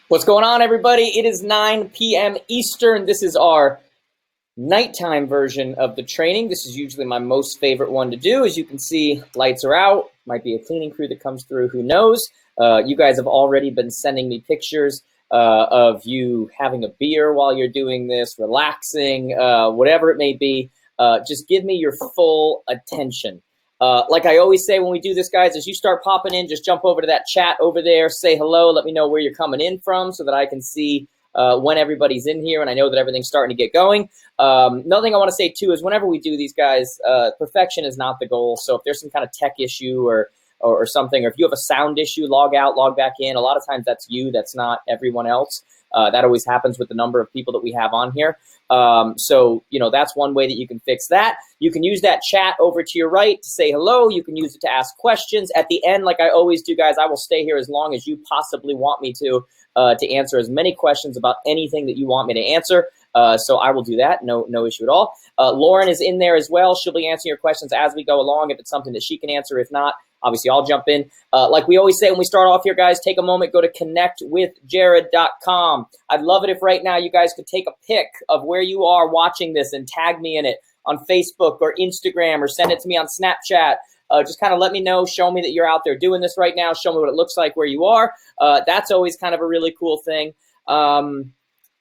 What's going on, everybody? It is 9 p.m. Eastern. This is our nighttime version of the training. This is usually my most favorite one to do. As you can see, lights are out. Might be a cleaning crew that comes through. Who knows? You guys have already been sending me pictures of you having a beer while you're doing this, relaxing, whatever it may be. Just give me your full attention. Like I always say when we do this, guys, as you start popping in, just jump over to that chat over there, say hello, let me know where you're coming in from so that I can see when everybody's in here and I know that everything's starting to get going. Another thing I want to say, too, is whenever we do these, guys, perfection is not the goal. So if there's some kind of tech issue or something, or if you have a sound issue, log out, log back in. A lot of times that's you, that's not everyone else. That always happens with the number of people that we have on here. So, you know, that's one way that you can fix that. You can use that chat over to your right to say hello. You can use it to ask questions. At the end, like I always do, guys, I will stay here as long as you possibly want me to answer as many questions about anything that you want me to answer. So I will do that. No issue at all. Lauren is in there as well. She'll be answering your questions as we go along if it's something that she can answer. If not, obviously, I'll jump in. Like we always say when we start off here, guys, take a moment, go to connectwithjared.com. I'd love it if right now you guys could take a pic of where you are watching this and tag me in it on Facebook or Instagram or send it to me on Snapchat. Just kind of let me know, show me that you're out there doing this right now, show me what it looks like where you are. That's always kind of a really cool thing. And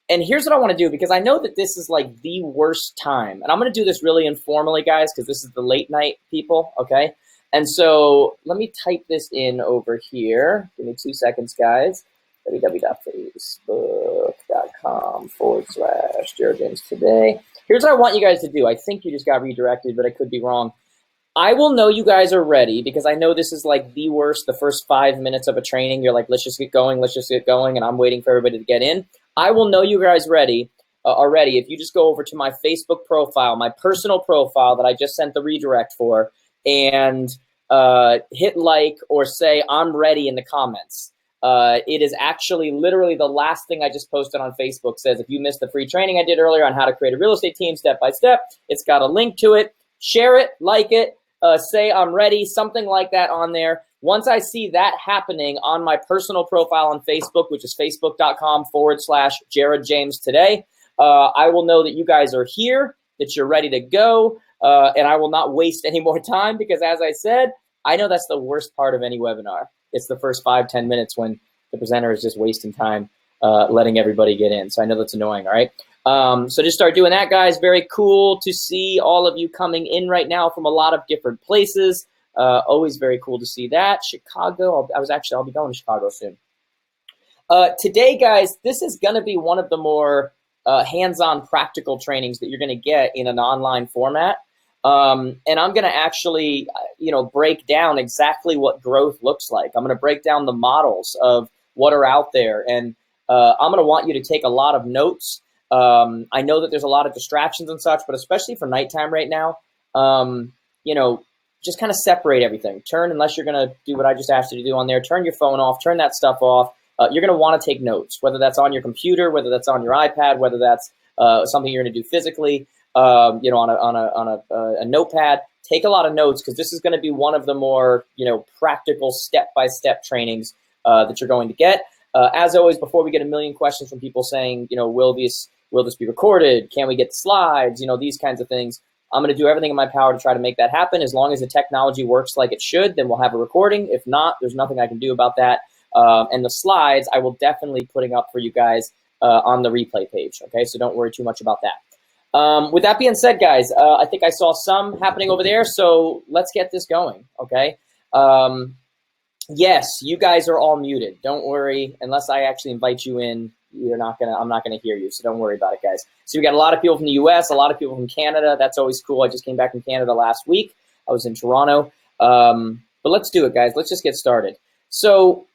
here's what I want to do, because I know that this is like the worst time. And I'm going to do this really informally, guys, because this is the late night people, okay? And so let me type this in over here. Give me 2 seconds, guys. www.facebook.com/Jared James today. Here's what I want you guys to do. I think you just got redirected, but I could be wrong. I will know you guys are ready because I know this is like the worst, the first 5 minutes of a training. You're like, let's just get going, and I'm waiting for everybody to get in. I will know you guys are ready if you just go over to my Facebook profile, my personal profile that I just sent the redirect for, and hit like or say I'm ready in the comments. It is actually literally the last thing I just posted on Facebook. Says if you missed the free training I did earlier on how to create a real estate team step by step, it's got a link to it. Share it, like it, say I'm ready, something like that on there. Once I see that happening on my personal profile on Facebook, which is facebook.com/Jared James today, I will know that you guys are here, that you're ready to go, and I will not waste any more time because, as I said, I know that's the worst part of any webinar. It's the first 5-10 minutes when the presenter is just wasting time letting everybody get in. So I know that's annoying, all right? So just start doing that, guys. Very cool to see all of you coming in right now from a lot of different places. Always very cool to see that. Chicago, I'll be going to Chicago soon. Today, guys, this is going to be one of the more hands-on practical trainings that you're going to get in an online format. And I'm going to actually, break down exactly what growth looks like. I'm going to break down the models of what are out there. And I'm going to want you to take a lot of notes. I know that there's a lot of distractions and such, but especially for nighttime right now, just kind of separate everything. Unless you're going to do what I just asked you to do on there, turn your phone off, turn that stuff off. You're going to want to take notes, whether that's on your computer, whether that's on your iPad, whether that's something you're going to do physically, on a notepad. Take a lot of notes because this is going to be one of the more, practical step-by-step trainings that you're going to get. As always, before we get a million questions from people saying, will this be recorded? Can we get the slides? These kinds of things. I'm going to do everything in my power to try to make that happen. As long as the technology works like it should, then we'll have a recording. If not, there's nothing I can do about that. And the slides I will definitely putting up for you guys on the replay page. Okay, so don't worry too much about that. With that being said, guys, I think I saw some happening over there, so let's get this going. Okay. Yes, you guys are all muted. Don't worry, unless I actually invite you in. I'm not gonna hear you, so don't worry about it, guys. So we got a lot of people from the U.S., a lot of people from Canada. That's always cool. I just came back from Canada last week. I was in Toronto. But let's do it, guys. Let's just get started. So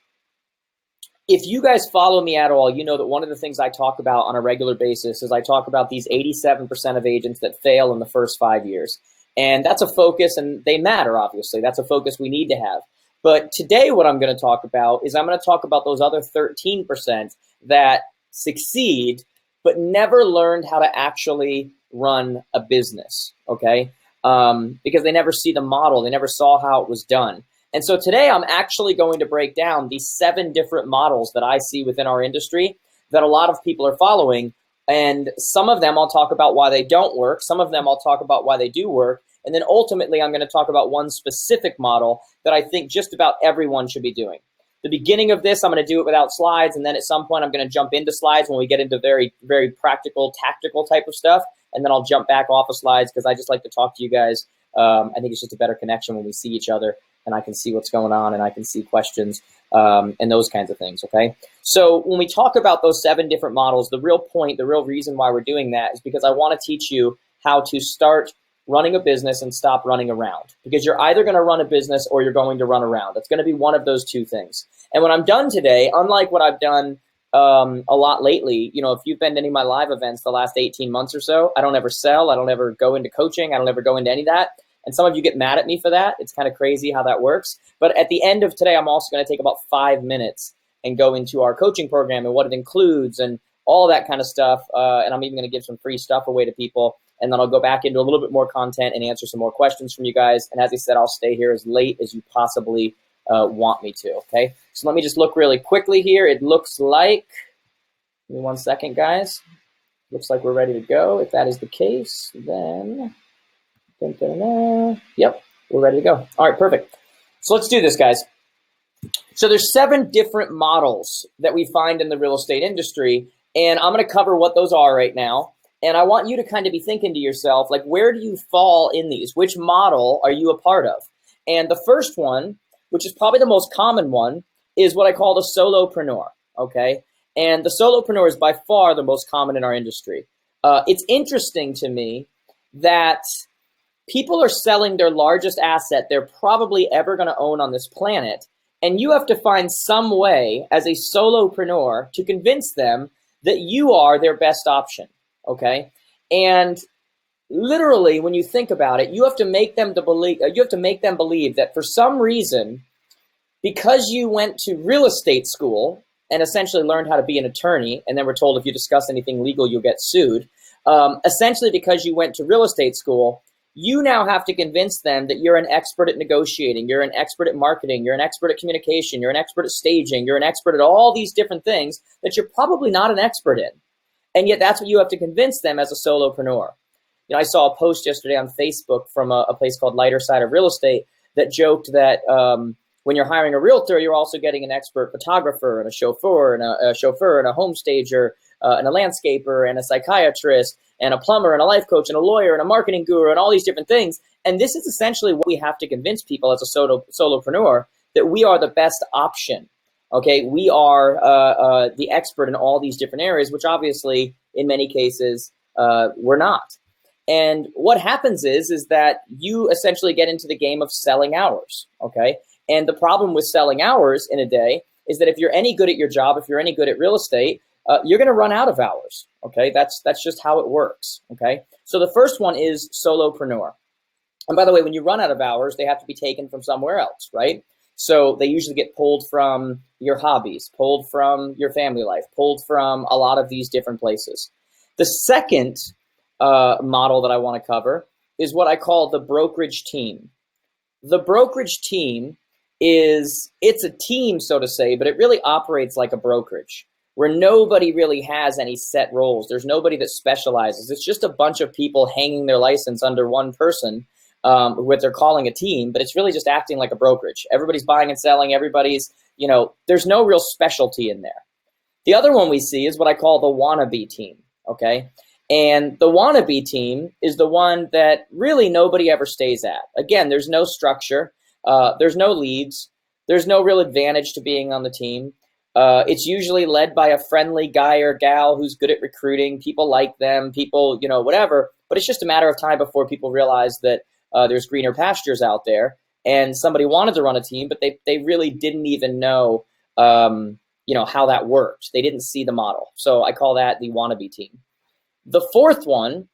if you guys follow me at all, you know that one of the things I talk about on a regular basis is I talk about these 87% of agents that fail in the first 5 years. And that's a focus, and they matter, obviously. That's a focus we need to have. But today what I'm going to talk about is I'm going to talk about those other 13% that succeed but never learned how to actually run a business, okay? Because they never see the model. They never saw how it was done. And so today I'm actually going to break down the 7 different models that I see within our industry that a lot of people are following. And some of them I'll talk about why they don't work. Some of them I'll talk about why they do work. And then ultimately I'm going to talk about one specific model that I think just about everyone should be doing. The beginning of this, I'm going to do it without slides. And then at some point I'm going to jump into slides when we get into very, very practical, tactical type of stuff. And then I'll jump back off of slides because I just like to talk to you guys. I think it's just a better connection when we see each other and I can see what's going on and I can see questions and those kinds of things, okay? So when we talk about those 7 different models, the real point, the real reason why we're doing that is because I want to teach you how to start running a business and stop running around. Because you're either going to run a business or you're going to run around. It's going to be one of those 2 things. And when I'm done today, unlike what I've done a lot lately, you know, if you've been to any of my live events the last 18 months or so, I don't ever sell, I don't ever go into coaching, I don't ever go into any of that. And some of you get mad at me for that. It's kind of crazy how that works. But at the end of today, I'm also going to take about 5 minutes and go into our coaching program and what it includes and all that kind of stuff. And I'm even going to give some free stuff away to people. And then I'll go back into a little bit more content and answer some more questions from you guys. And as I said, I'll stay here as late as you possibly want me to, okay? So let me just look really quickly here. It looks like, give me 1 second, guys. Looks like we're ready to go. If that is the case, then... Yep, we're ready to go. All right, perfect. So let's do this, guys. So there's 7 different models that we find in the real estate industry, and I'm going to cover what those are right now. And I want you to kind of be thinking to yourself, like, where do you fall in these? Which model are you a part of? And the first one, which is probably the most common one, is what I call the solopreneur, okay? And the solopreneur is by far the most common in our industry. It's interesting to me that people are selling their largest asset they're probably ever going to own on this planet, and you have to find some way as a solopreneur to convince them that you are their best option, okay? And literally, when you think about it, you have to make them believe that for some reason, because you went to real estate school and essentially learned how to be an attorney, and then were told if you discuss anything legal, you'll get sued. Essentially, because you went to real estate school, you now have to convince them that you're an expert at negotiating, you're an expert at marketing, you're an expert at communication, you're an expert at staging, you're an expert at all these different things that you're probably not an expert in. And yet that's what you have to convince them as a solopreneur. You know, I saw a post yesterday on Facebook from a place called Lighter Side of Real Estate that joked that when you're hiring a realtor, you're also getting an expert photographer and a chauffeur and a home stager and a landscaper and a psychiatrist and a plumber and a life coach and a lawyer and a marketing guru and all these different things. And this is essentially what we have to convince people as a solopreneur, that we are the best option. Okay, we are the expert in all these different areas, which obviously in many cases we're not. And what happens is that you essentially get into the game of selling hours, okay? And the problem with selling hours in a day is that if you're any good at your job, if you're any good at real estate, you're going to run out of hours, okay? That's just how it works, okay? So the first one is solopreneur. And by the way, when you run out of hours, they have to be taken from somewhere else, right? So they usually get pulled from your hobbies, pulled from your family life, pulled from a lot of these different places. The second model that I want to cover is what I call the brokerage team. The brokerage team it's a team, so to say, but it really operates like a brokerage where nobody really has any set roles. There's nobody that specializes. It's just a bunch of people hanging their license under one person, what they're calling a team, but it's really just acting like a brokerage. Everybody's buying and selling. Everybody's, you know, there's no real specialty in there. The other one we see is what I call the wannabe team, okay? And the wannabe team is the one that really nobody ever stays at. Again, there's no structure. There's no leads. There's no real advantage to being on the team. It's usually led by a friendly guy or gal who's good at recruiting. People like them, people, you know, whatever. But it's just a matter of time before people realize that there's greener pastures out there. And somebody wanted to run a team, but they really didn't even know, you know, how that worked. They didn't see the model. So I call that the wannabe team. The fourth one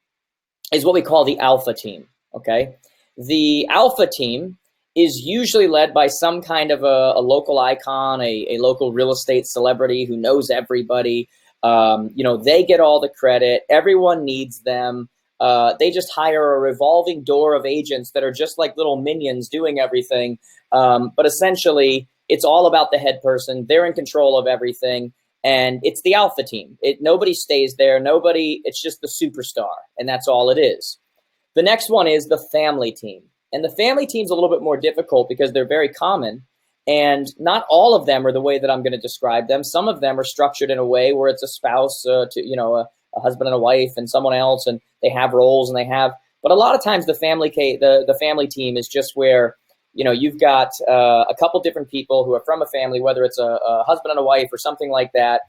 is what we call the alpha team, okay? The alpha team is usually led by some kind of a local icon, a local real estate celebrity who knows everybody. You know, they get all the credit. Everyone needs them. They just hire a revolving door of agents that are just like little minions doing everything. But essentially, it's all about the head person. They're in control of everything. And it's the alpha team. Nobody stays there. It's just the superstar. And that's all it is. The next one is the family team. And the family team's a little bit more difficult because they're very common. And not all of them are the way that I'm going to describe them. Some of them are structured in a way where it's a spouse a husband and a wife and someone else, and they have roles but a lot of times the family team is just where, you've got a couple different people who are from a family, whether it's a husband and a wife or something like that.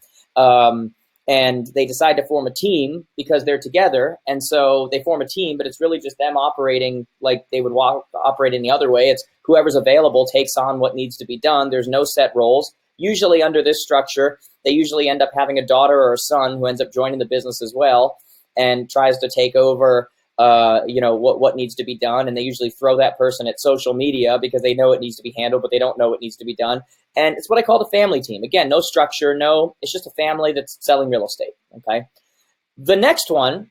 And they decide to form a team because they're together. And so they form a team, but it's really just them operating like they would operate in the other way. It's whoever's available takes on what needs to be done. There's no set roles. Usually under this structure, they usually end up having a daughter or a son who ends up joining the business as well and tries to take over what needs to be done. And they usually throw that person at social media because they know it needs to be handled, but they don't know what needs to be done. And it's what I call the family team. Again, no structure, it's just a family that's selling real estate, okay? The next one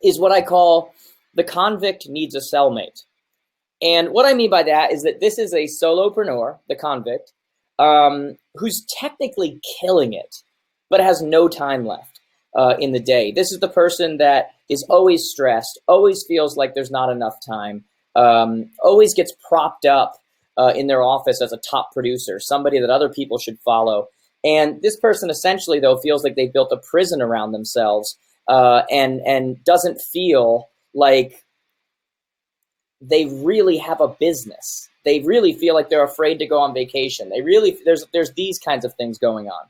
is what I call the convict needs a cellmate. And what I mean by that is that this is a solopreneur, the convict, who's technically killing it, but has no time left in the day. This is the person that is always stressed, always feels like there's not enough time, always gets propped up in their office as a top producer, somebody that other people should follow. And this person essentially, though, feels like they've built a prison around themselves and doesn't feel like they really have a business. They really feel like they're afraid to go on vacation. There's these kinds of things going on.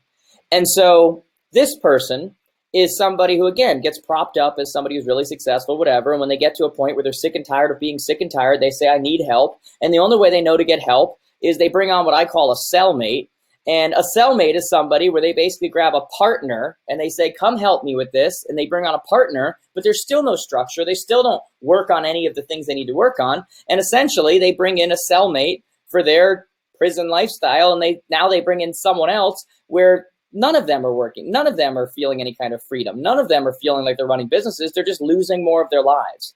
And so this person is somebody who, again, gets propped up as somebody who's really successful, whatever. And when they get to a point where they're sick and tired of being sick and tired, they say, I need help. And the only way they know to get help is they bring on what I call a cellmate. And a cellmate is somebody where they basically grab a partner and they say, come help me with this. And they bring on a partner, but there's still no structure. They still don't work on any of the things they need to work on. And essentially they bring in a cellmate for their prison lifestyle. And now they bring in someone else where none of them are working. None of them are feeling any kind of freedom. None of them are feeling like they're running businesses. They're just losing more of their lives.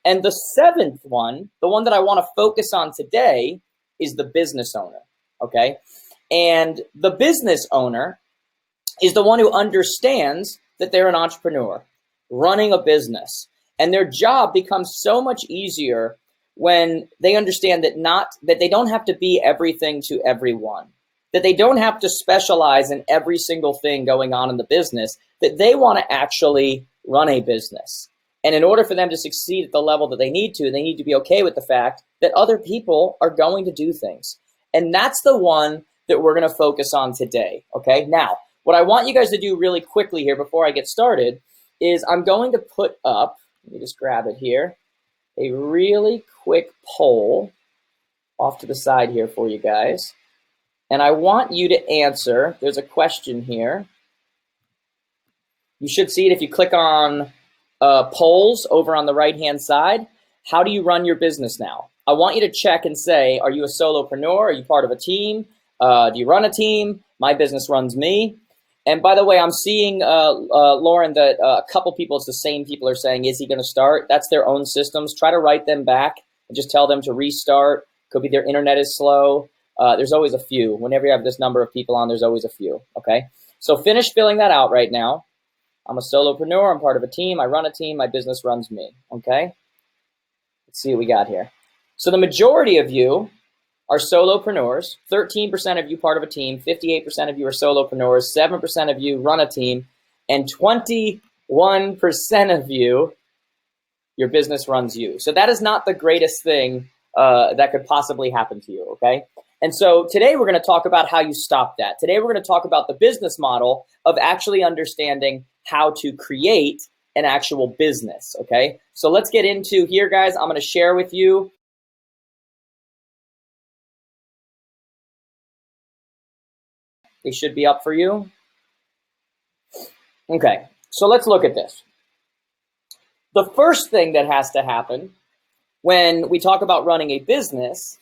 And the seventh one, the one that I want to focus on today, is the business owner, okay? And the business owner is the one who understands that they're an entrepreneur running a business. And their job becomes so much easier when they understand that they don't have to be everything to everyone, that they don't have to specialize in every single thing going on in the business, that they want to actually run a business. And in order for them to succeed at the level that they need to be okay with the fact that other people are going to do things. And that's the one that we're going to focus on today, okay? Now, what I want you guys to do really quickly here before I get started is I'm going to put up, let me just grab it here, a really quick poll off to the side here for you guys. And I want you to answer. There's a question here. You should see it if you click on polls over on the right-hand side. How do you run your business now? I want you to check and say, are you a solopreneur? Are you part of a team? Do you run a team? My business runs me. And by the way, I'm seeing, Lauren, that a couple people, it's the same people are saying, is he going to start? That's their own systems. Try to write them back and just tell them to restart. Could be their internet is slow. There's always a few. Whenever you have this number of people on, there's always a few, okay? So finish filling that out right now. I'm a solopreneur. I'm part of a team. I run a team. My business runs me, okay? Let's see what we got here. So the majority of you are solopreneurs. 13% of you part of a team. 58% of you are solopreneurs. 7% of you run a team. And 21% of you, your business runs you. So that is not the greatest thing that could possibly happen to you, okay? And so today we're going to talk about how you stop that. Today we're going to talk about the business model of actually understanding how to create an actual business, okay? So let's get into here, guys. I'm going to share with you they should be up for you. Okay, so let's look at this. The first thing that has to happen when we talk about running a business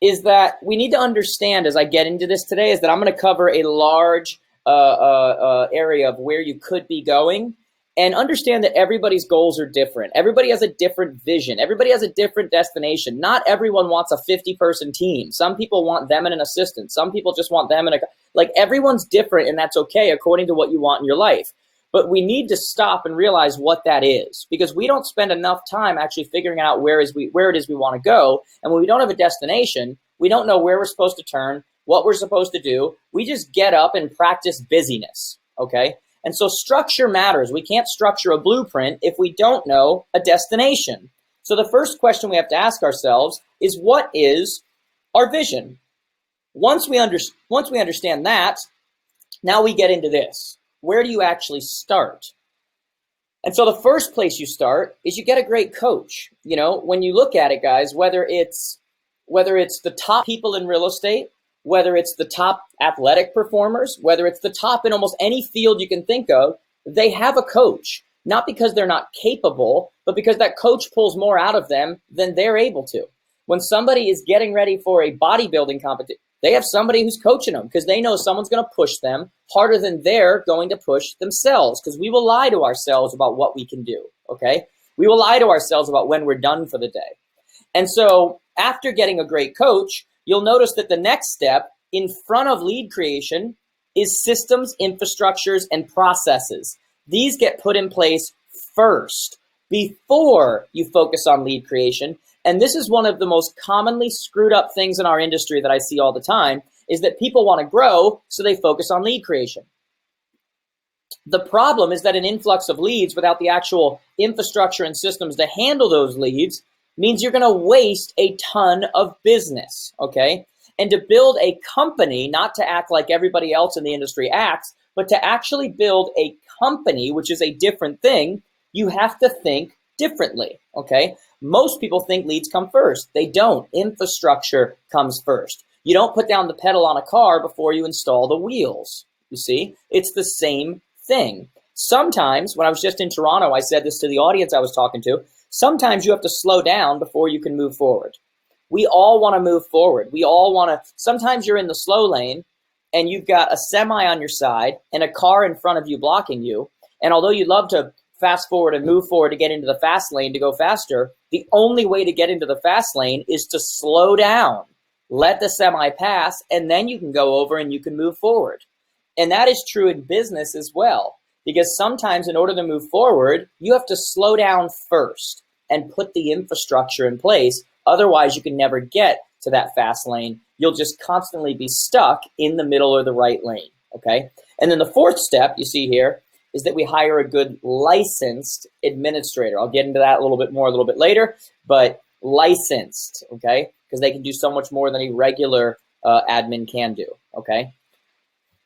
is that we need to understand, as I get into this today, is that I'm going to cover a large area of where you could be going And understand that everybody's goals are different. Everybody has a different vision. Everybody has a different destination. Not everyone wants a 50-person team. Some people want them and an assistant. Some people just want them and like everyone's different, and that's okay according to what you want in your life. But we need to stop and realize what that is, because we don't spend enough time actually figuring out where it is we want to go. And when we don't have a destination, we don't know where we're supposed to turn, what we're supposed to do. We just get up and practice busyness, okay? And so structure matters. We can't structure a blueprint if we don't know a destination. So the first question we have to ask ourselves is, what is our vision? Once we understand that, now we get into this. Where do you actually start? And so the first place you start is you get a great coach. You know, when you look at it, guys, whether it's the top people in real estate, whether it's the top athletic performers, whether it's the top in almost any field you can think of, they have a coach, not because they're not capable, but because that coach pulls more out of them than they're able to. When somebody is getting ready for a bodybuilding competition, they have somebody who's coaching them because they know someone's going to push them harder than they're going to push themselves, because we will lie to ourselves about what we can do, okay? We will lie to ourselves about when we're done for the day. And so after getting a great coach, you'll notice that the next step in front of lead creation is systems, infrastructures, and processes. These get put in place first before you focus on lead creation. And this is one of the most commonly screwed up things in our industry that I see all the time, is that people want to grow, so they focus on lead creation. The problem is that an influx of leads without the actual infrastructure and systems to handle those leads means you're going to waste a ton of business, okay? And to build a company, not to act like everybody else in the industry acts, but to actually build a company, which is a different thing, you have to think differently, okay? Most people think leads come first. They don't. Infrastructure comes first. You don't put down the pedal on a car before you install the wheels. You see, it's the same thing. Sometimes, when I was just in Toronto, I said this to the audience I was talking to, sometimes you have to slow down before you can move forward. We all want to move forward. We all want to, sometimes you're in the slow lane and you've got a semi on your side and a car in front of you blocking you. And although you'd love to fast forward and move forward to get into the fast lane to go faster, the only way to get into the fast lane is to slow down. Let the semi pass, and then you can go over and you can move forward. And that is true in business as well, because sometimes in order to move forward, you have to slow down first and put the infrastructure in place. Otherwise, you can never get to that fast lane. You'll just constantly be stuck in the middle or the right lane, okay? And then the fourth step you see here is that we hire a good licensed administrator. I'll get into that a little bit more a little bit later, but licensed, okay? Because they can do so much more than a regular admin can do, okay?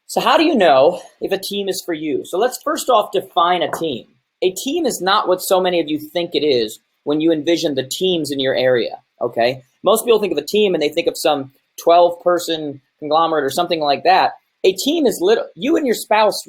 So how do you know if a team is for you? So let's first off define a team. A team is not what so many of you think it is when you envision the teams in your area, okay? Most people think of a team and they think of some 12-person conglomerate or something like that. A team is you and your spouse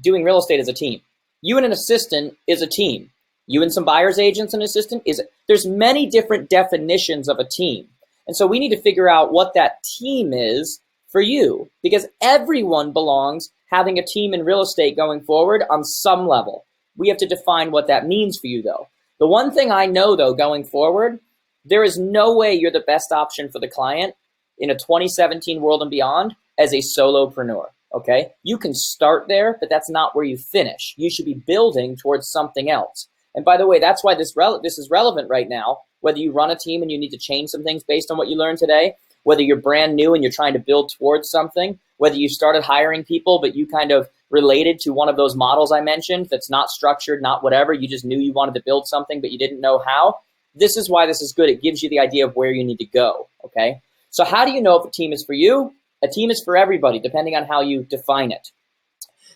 doing real estate as a team. You and an assistant is a team. You and some buyer's agents and assistant there's many different definitions of a team. And so we need to figure out what that team is for you, because everyone belongs having a team in real estate going forward on some level. We have to define what that means for you though. The one thing I know though, going forward, there is no way you're the best option for the client in a 2017 world and beyond as a solopreneur, okay? You can start there, but that's not where you finish. You should be building towards something else. And by the way, that's why this is relevant right now, whether you run a team and you need to change some things based on what you learned today, whether you're brand new and you're trying to build towards something, whether you started hiring people, but you kind of related to one of those models I mentioned that's not structured, not whatever, you just knew you wanted to build something, but you didn't know how. This is why this is good. It gives you the idea of where you need to go, okay? So how do you know if a team is for you? A team is for everybody, depending on how you define it.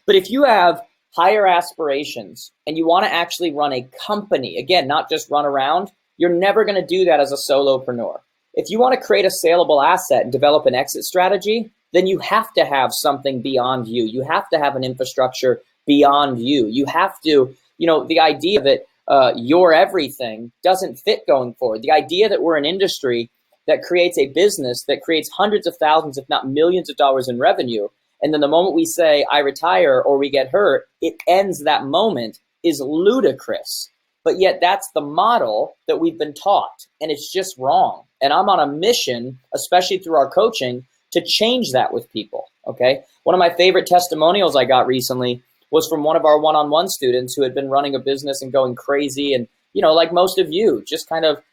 But if you have higher aspirations and you want to actually run a company, again, not just run around, you're never going to do that as a solopreneur. If you want to create a saleable asset and develop an exit strategy, then you have to have something beyond you. You have to have an infrastructure beyond you. You have to, the idea that you're everything doesn't fit going forward. The idea that we're an industry that creates a business that creates hundreds of thousands, if not millions of dollars in revenue, and then the moment we say, I retire or we get hurt, it ends that moment, is ludicrous. But yet that's the model that we've been taught, and it's just wrong. And I'm on a mission, especially through our coaching, to change that with people, okay? One of my favorite testimonials I got recently was from one of our one-on-one students who had been running a business and going crazy and, like most of you, just kind of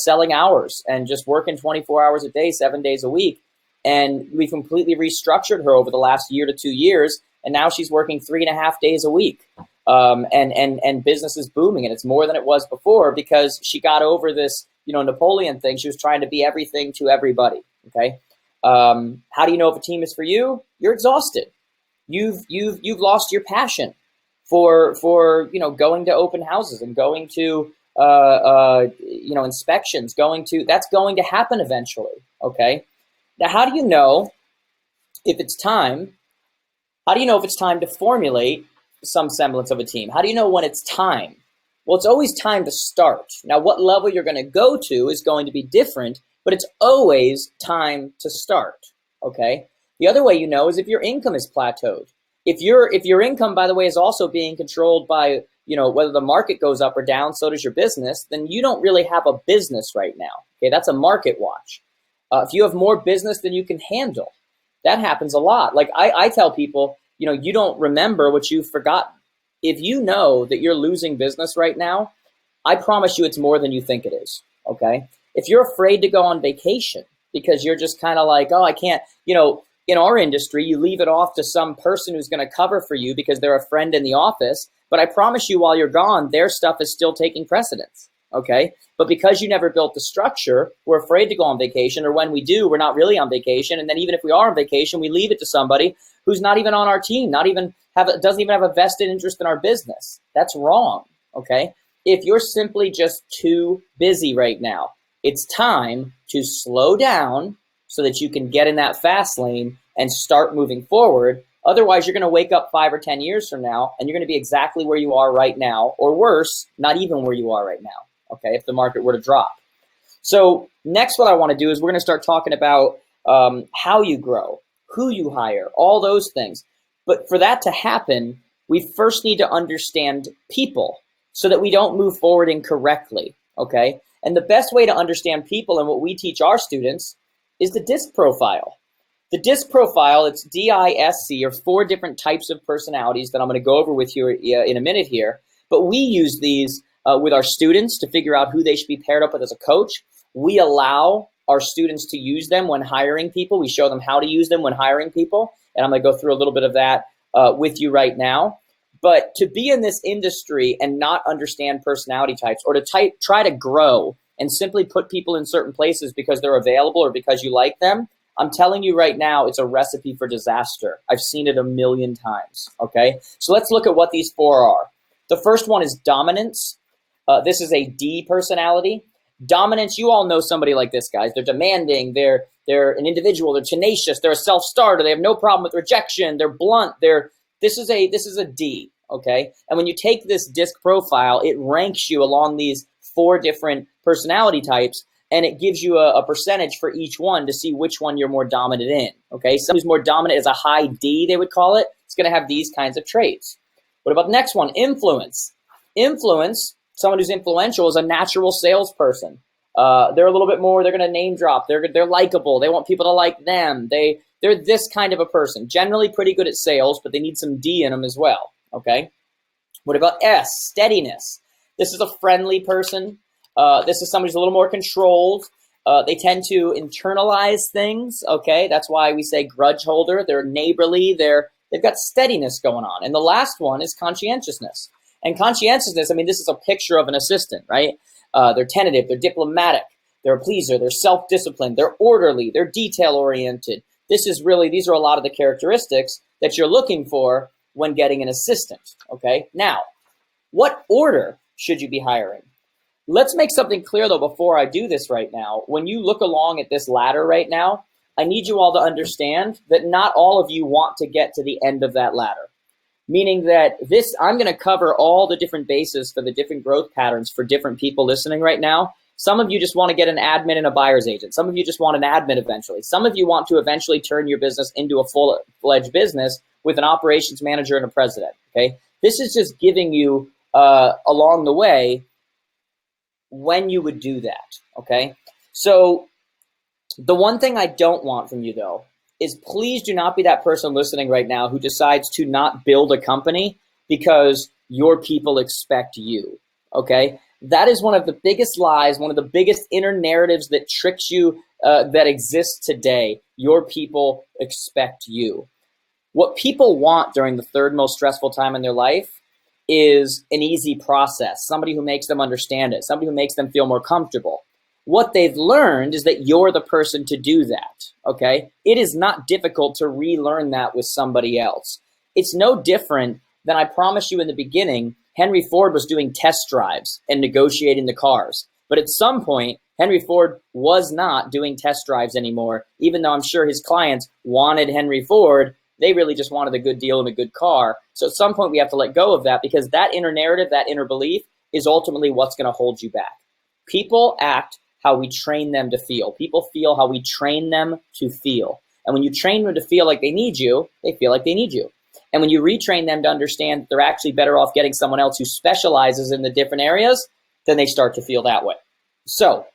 selling hours and just working 24 hours a day, 7 days a week. And we completely restructured her over the last year to 2 years, and now she's working 3.5 days a week. And business is booming, and it's more than it was before because she got over this, Napoleon thing. She was trying to be everything to everybody. Okay. How do you know if a team is for you? You're exhausted. You've lost your passion for going to open houses and going to inspections. That's going to happen eventually. Okay. Now, how do you know if it's time? How do you know if it's time to formulate some semblance of a team? How do you know when it's time? Well, it's always time to start. Now, what level you're going to go to is going to be different, but it's always time to start, okay? The other way you know is if your income is plateaued. If your income, by the way, is also being controlled by, whether the market goes up or down, so does your business, then you don't really have a business right now, okay? That's a market watch. If you have more business than you can handle, that happens a lot. Like I tell people, you don't remember what you've forgotten. If you know that you're losing business right now, I promise you it's more than you think it is, okay? If you're afraid to go on vacation because you're just kind of like, oh, I can't, in our industry, you leave it off to some person who's going to cover for you because they're a friend in the office. But I promise you while you're gone, their stuff is still taking precedence, okay? But because you never built the structure, we're afraid to go on vacation, or when we do, we're not really on vacation. And then even if we are on vacation, we leave it to somebody who's not even on our team, doesn't even have a vested interest in our business. That's wrong, okay? If you're simply just too busy right now, it's time to slow down so that you can get in that fast lane and start moving forward. Otherwise, you're going to wake up 5 or 10 years from now, and you're going to be exactly where you are right now, or worse, not even where you are right now, okay, if the market were to drop. So next, what I want to do is we're going to start talking about how you grow, who you hire, all those things. But for that to happen, we first need to understand people so that we don't move forward incorrectly, okay? And the best way to understand people and what we teach our students is the DISC profile. The DISC profile, it's D-I-S-C, are 4 different types of personalities that I'm going to go over with you in a minute here. But we use these with our students to figure out who they should be paired up with as a coach. We allow our students to use them when hiring people. We show them how to use them when hiring people. And I'm going to go through a little bit of that with you right now. But to be in this industry and not understand personality types, or to try to grow and simply put people in certain places because they're available or because you like them, I'm telling you right now, it's a recipe for disaster. I've seen it a million times, okay? So let's look at what these 4 are. The first one is dominance. This is a D personality. Dominance, you all know somebody like this, guys. They're demanding, they're an individual, they're tenacious, they're a self-starter, they have no problem with rejection, they're blunt, this is a D, okay? And when you take this DISC profile, it ranks you along these 4 different personality types, and it gives you a percentage for each one to see which one you're more dominant in, okay? Someone who's more dominant is a high D, they would call it. It's going to have these kinds of traits. What about the next one? Influence. Influence, someone who's influential, is a natural salesperson. They're a little bit more, they're going to name drop. They're likable. They want people to like them. They're this kind of a person. Generally pretty good at sales, but they need some D in them as well, okay? What about S? Steadiness. This is a friendly person. This is somebody who's a little more controlled. They tend to internalize things, okay? That's why we say grudge holder. They're neighborly. They've got steadiness going on. And the last one is conscientiousness. And conscientiousness, I mean, this is a picture of an assistant, right? They're tentative. They're diplomatic. They're a pleaser. They're self-disciplined. They're orderly. They're detail-oriented. These are a lot of the characteristics that you're looking for when getting an assistant, okay? Now, what order should you be hiring? Let's make something clear, though, before I do this right now. When you look along at this ladder right now, I need you all to understand that not all of you want to get to the end of that ladder. Meaning that I'm going to cover all the different bases for the different growth patterns for different people listening right now. Some of you just want to get an admin and a buyer's agent. Some of you just want an admin eventually. Some of you want to eventually turn your business into a full-fledged business with an operations manager and a president, okay? This is just giving you along the way when you would do that, okay? So the one thing I don't want from you, though, is please do not be that person listening right now who decides to not build a company because your people expect you, okay? That is one of the biggest lies, one of the biggest inner narratives that tricks you that exists today. Your people expect you. What people want during the third most stressful time in their life is an easy process, somebody who makes them understand it, somebody who makes them feel more comfortable. What they've learned is that you're the person to do that, okay? It is not difficult to relearn that with somebody else. It's no different than, I promise you in the beginning, Henry Ford was doing test drives and negotiating the cars. But at some point, Henry Ford was not doing test drives anymore, even though I'm sure his clients wanted Henry Ford. They really just wanted a good deal and a good car. So at some point we have to let go of that, because that inner narrative, that inner belief is ultimately what's going to hold you back. People act how we train them to feel. People feel how we train them to feel. And when you train them to feel like they need you, they feel like they need you. And when you retrain them to understand that they're actually better off getting someone else who specializes in the different areas, then they start to feel that way. So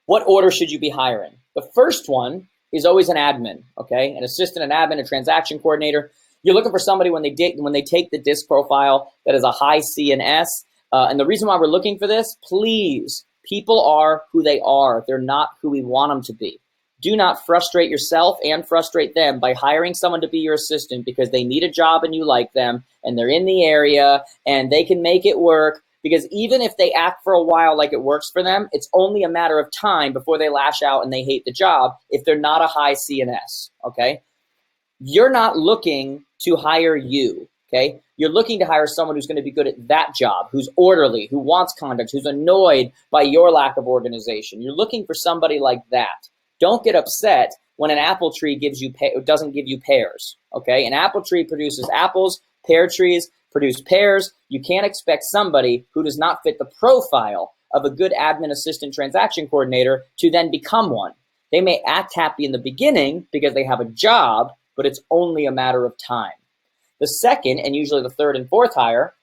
what order should you be hiring? The first one is always an admin, okay? An assistant, an admin, a transaction coordinator. You're looking for somebody when they take the DISC profile that is a high C and S. And the reason why we're looking for this, please, people are who they are. They're not who we want them to be. Do not frustrate yourself and frustrate them by hiring someone to be your assistant because they need a job and you like them and they're in the area and they can make it work. Because even if they act for a while like it works for them, it's only a matter of time before they lash out and they hate the job if they're not a high C and S, okay? You're not looking to hire you, okay? You're looking to hire someone who's going to be good at that job, who's orderly, who wants conduct, who's annoyed by your lack of organization. You're looking for somebody like that. Don't get upset when an apple tree doesn't give you pears, okay? An apple tree produces apples, pear trees produce pears. You can't expect somebody who does not fit the profile of a good admin assistant transaction coordinator to then become one. They may act happy in the beginning because they have a job, but it's only a matter of time. The second, and usually the third and fourth hire,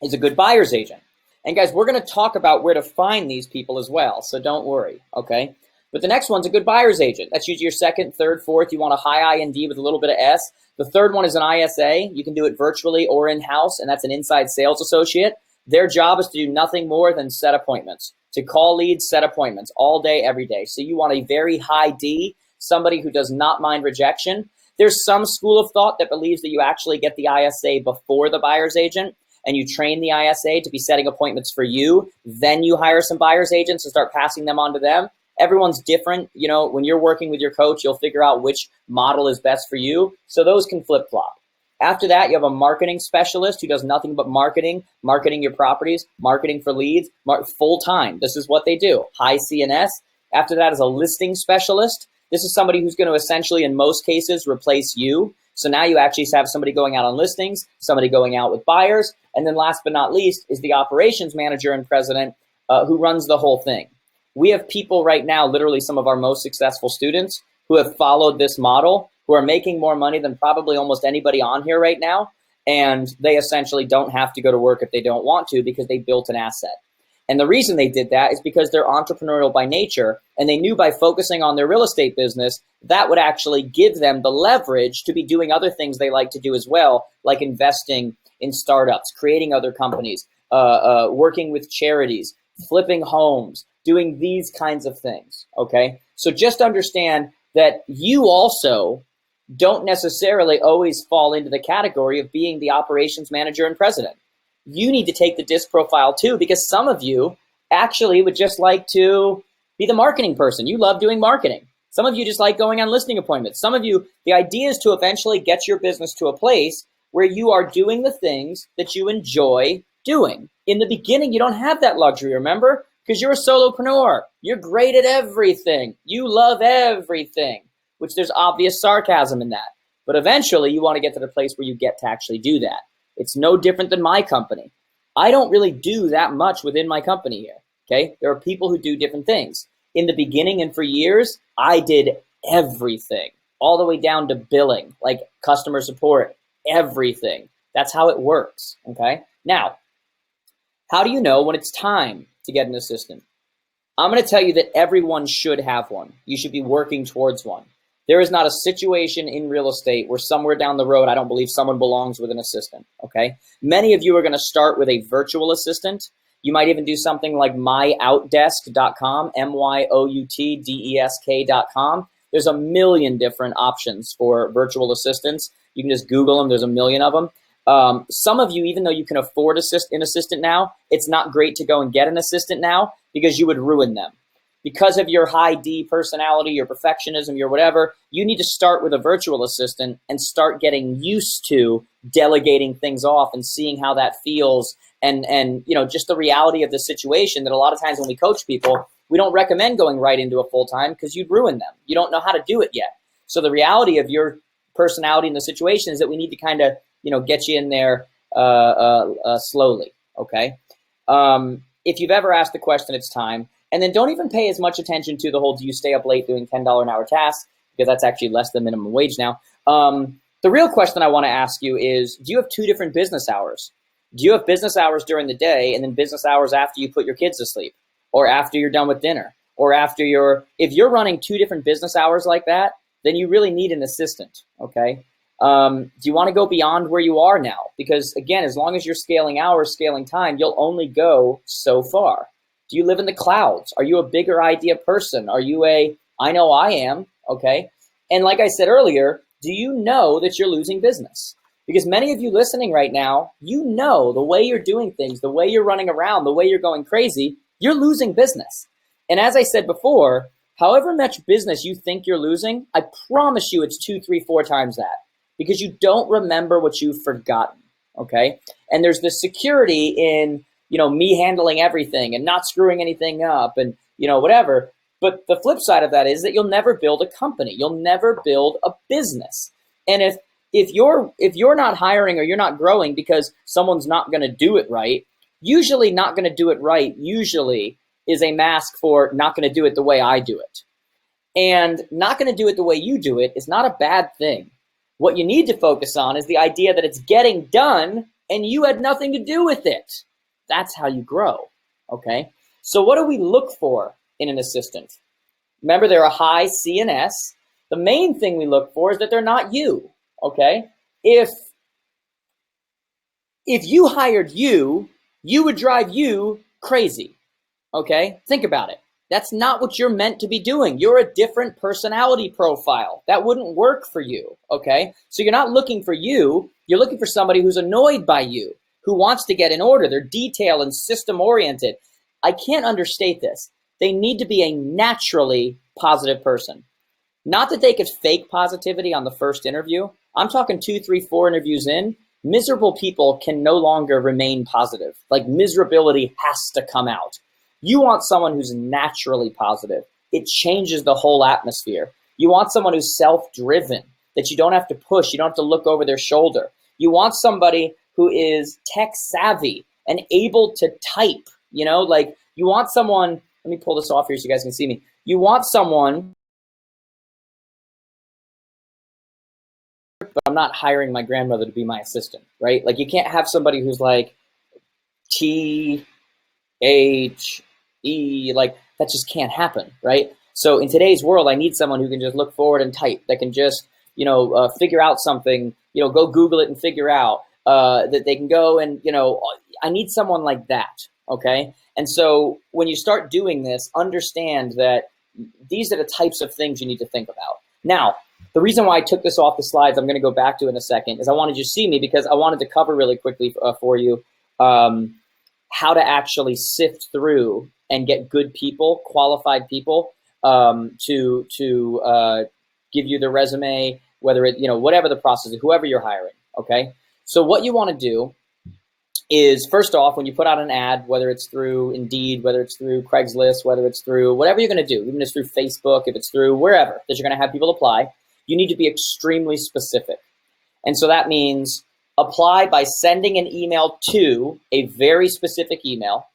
is a good buyer's agent. And guys, we're going to talk about where to find these people as well, so don't worry, okay? But the next one's a good buyer's agent. That's usually your second, third, fourth. You want a high I&D with a little bit of S. The third one is an ISA. You can do it virtually or in-house, and that's an inside sales associate. Their job is to do nothing more than set appointments, to call leads, set appointments all day, every day. So you want a very high D, somebody who does not mind rejection. There's some school of thought that believes that you actually get the ISA before the buyer's agent, and you train the ISA to be setting appointments for you. Then you hire some buyer's agents and start passing them on to them. Everyone's different. You know, when you're working with your coach, you'll figure out which model is best for you. So those can flip-flop. After that, you have a marketing specialist who does nothing but marketing your properties, marketing for leads, full-time. This is what they do, high C&S. After that is a listing specialist. This is somebody who's going to essentially, in most cases, replace you. So now you actually have somebody going out on listings, somebody going out with buyers. And then last but not least is the operations manager and president who runs the whole thing. We have people right now, literally some of our most successful students, who have followed this model, who are making more money than probably almost anybody on here right now. And they essentially don't have to go to work if they don't want to because they built an asset. And the reason they did that is because they're entrepreneurial by nature, and they knew by focusing on their real estate business, that would actually give them the leverage to be doing other things they like to do as well, like investing in startups, creating other companies, working with charities, flipping homes, doing these kinds of things, okay? So just understand that you also don't necessarily always fall into the category of being the operations manager and president. You need to take the DISC profile too, because some of you actually would just like to be the marketing person. You love doing marketing. Some of you just like going on listing appointments. Some of you, the idea is to eventually get your business to a place where you are doing the things that you enjoy doing. In the beginning, you don't have that luxury, remember? Because you're a solopreneur. You're great at everything. You love everything, which there's obvious sarcasm in that. But eventually, you want to get to the place where you get to actually do that. It's no different than my company. I don't really do that much within my company here, okay? There are people who do different things. In the beginning and for years, I did everything, all the way down to billing, like customer support, everything. That's how it works, okay? Now, how do you know when it's time to get an assistant? I'm going to tell you that everyone should have one. You should be working towards one. There is not a situation in real estate where somewhere down the road, I don't believe someone belongs with an assistant, okay? Many of you are going to start with a virtual assistant. You might even do something like myoutdesk.com, myoutdesk.com. There's a million different options for virtual assistants. You can just Google them. There's a million of them. Some of you, even though you can afford an assistant now, it's not great to go and get an assistant now because you would ruin them. Because of your high D personality, your perfectionism, your whatever, you need to start with a virtual assistant and start getting used to delegating things off and seeing how that feels and just the reality of the situation that a lot of times when we coach people, we don't recommend going right into a full-time because you'd ruin them. You don't know how to do it yet. So the reality of your personality in the situation is that we need to kind of, get you in there slowly, okay? If you've ever asked the question, it's time. And then don't even pay as much attention to the whole, do you stay up late doing $10 an hour tasks? Because that's actually less than minimum wage now. The real question I want to ask you is, do you have 2 different business hours? Do you have business hours during the day and then business hours after you put your kids to sleep or after you're done with dinner or if you're running 2 different business hours like that, then you really need an assistant, okay? Do you want to go beyond where you are now? Because again, as long as you're scaling hours, scaling time, you'll only go so far. Do you live in the clouds? Are you a bigger idea person? Are you I know I am, okay? And like I said earlier, do you know that you're losing business? Because many of you listening right now, the way you're doing things, the way you're running around, the way you're going crazy, you're losing business. And as I said before, however much business you think you're losing, I promise you it's 2, 3, 4 times that. Because you don't remember what you've forgotten, okay? And there's this security in me handling everything and not screwing anything up and, whatever. But the flip side of that is that you'll never build a company. You'll never build a business. And if you're not hiring or you're not growing because someone's not going to do it right, usually not going to do it right usually is a mask for not going to do it the way I do it. And not going to do it the way you do it is not a bad thing. What you need to focus on is the idea that it's getting done and you had nothing to do with it. That's how you grow, okay? So what do we look for in an assistant? Remember, they're a high C and S. The main thing we look for is that they're not you, okay? If you hired you would drive you crazy, okay? Think about it. That's not what you're meant to be doing. You're a different personality profile. That wouldn't work for you, okay? So you're not looking for you. You're looking for somebody who's annoyed by you, who wants to get in order. They're detail and system-oriented. I can't understate this. They need to be a naturally positive person. Not that they could fake positivity on the first interview. I'm talking 2, 3, 4 interviews in. Miserable people can no longer remain positive. Like, miserability has to come out. You want someone who's naturally positive. It changes the whole atmosphere. You want someone who's self-driven, that you don't have to push. You don't have to look over their shoulder. You want somebody who is tech savvy and able to type, you want someone, let me pull this off here so you guys can see me. You want someone, but I'm not hiring my grandmother to be my assistant, right? Like, you can't have somebody who's like THE, like, that just can't happen, right? So in today's world, I need someone who can just look forward and type, that can just, figure out something, go Google it and figure out, that they can go and, I need someone like that, okay? And so when you start doing this, understand that these are the types of things you need to think about. Now, the reason why I took this off the slides, I'm going to go back to in a second, is I wanted you to see me because I wanted to cover really quickly for you how to actually sift through and get good people, qualified people, to give you the resume, whether it, whatever the process is, whoever you're hiring, okay? So what you want to do is, first off, when you put out an ad, whether it's through Indeed, whether it's through Craigslist, whether it's through whatever you're going to do, even if it's through Facebook, if it's through wherever that you're going to have people apply, you need to be extremely specific. And so that means apply by sending an email to a very specific email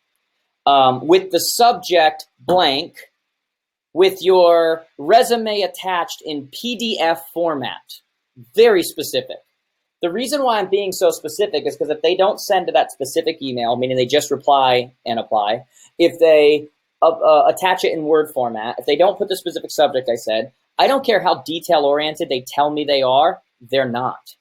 with the subject blank, with your resume attached in PDF format. Very specific. The reason why I'm being so specific is because if they don't send to that specific email, meaning they just reply and apply, if they attach it in Word format, if they don't put the specific subject I said, I don't care how detail-oriented they tell me they are, they're not.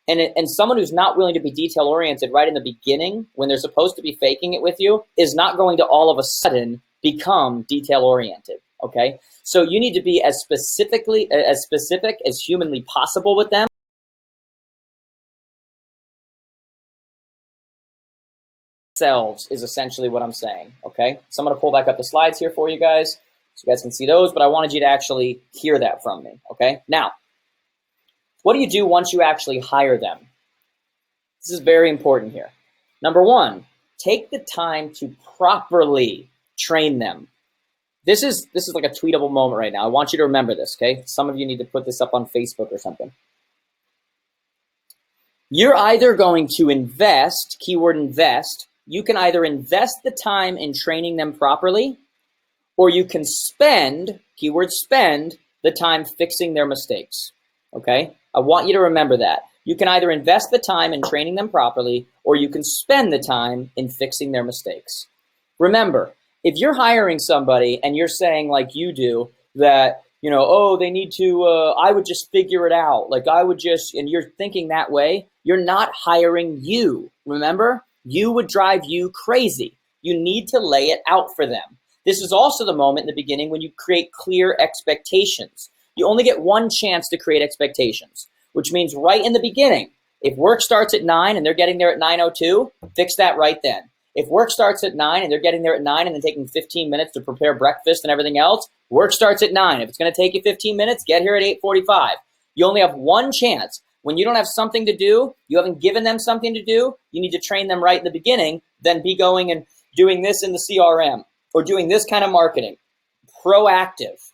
And someone who's not willing to be detail-oriented right in the beginning, when they're supposed to be faking it with you, is not going to all of a sudden become detail-oriented, okay? So you need to be as specific as humanly possible with them. Themselves is essentially what I'm saying, okay? So I'm going to pull back up the slides here for you guys so you guys can see those, but I wanted you to actually hear that from me, okay? Now, what do you do once you actually hire them? This is very important here. Number one, take the time to properly train them. This is like a tweetable moment right now. I want you to remember this, okay? Some of you need to put this up on Facebook or something. You're either going to invest, keyword invest, you can either invest the time in training them properly, or you can spend, keyword spend, the time fixing their mistakes, okay? I want you to remember that. You can either invest the time in training them properly, or you can spend the time in fixing their mistakes. Remember, if you're hiring somebody and you're saying like you do that, you know, oh, they need to, I would just figure it out. Like I would just, and you're thinking that way, you're not hiring you. Remember, you would drive you crazy. You need to lay it out for them. This is also the moment in the beginning when you create clear expectations. You only get one chance to create expectations, which means right in the beginning, if work starts at 9 and they're getting there at 9:02, fix that right then. If work starts at 9 and they're getting there at 9 and then taking 15 minutes to prepare breakfast and everything else, work starts at 9. If it's going to take you 15 minutes, get here at 8:45. You only have one chance. When you don't have something to do, you haven't given them something to do, you need to train them right in the beginning, then be going and doing this in the CRM or doing this kind of marketing. Proactive.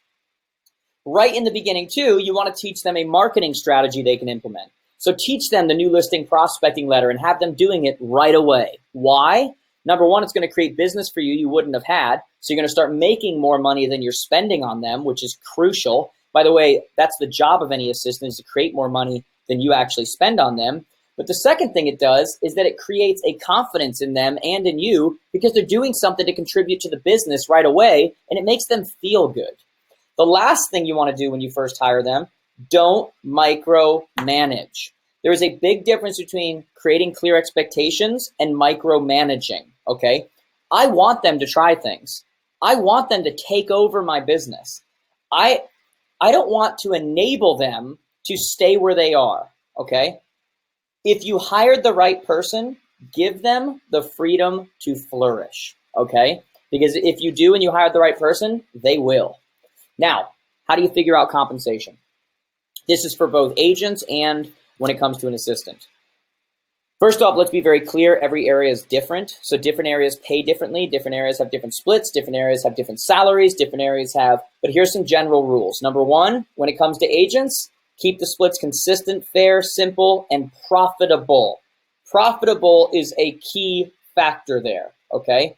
Right in the beginning too, you want to teach them a marketing strategy they can implement. So teach them the new listing prospecting letter and have them doing it right away. Why? Number one, it's going to create business for you wouldn't have had. So you're going to start making more money than you're spending on them, which is crucial. By the way, that's the job of any assistant, is to create more money than you actually spend on them. But the second thing it does is that it creates a confidence in them and in you because they're doing something to contribute to the business right away, and it makes them feel good. The last thing you want to do when you first hire them, don't micromanage. There is a big difference between creating clear expectations and micromanaging, okay? I want them to try things. I want them to take over my business. I don't want to enable them to stay where they are, okay? If you hired the right person, give them the freedom to flourish, okay? Because if you do and you hire the right person, they will. Now, how do you figure out compensation? This is for both agents and when it comes to an assistant. First off, let's be very clear. Every area is different. So different areas pay differently. Different areas have different splits. Different areas have different salaries. Different areas have, but here's some general rules. Number one, when it comes to agents, keep the splits consistent, fair, simple, and profitable. Profitable is a key factor there, okay?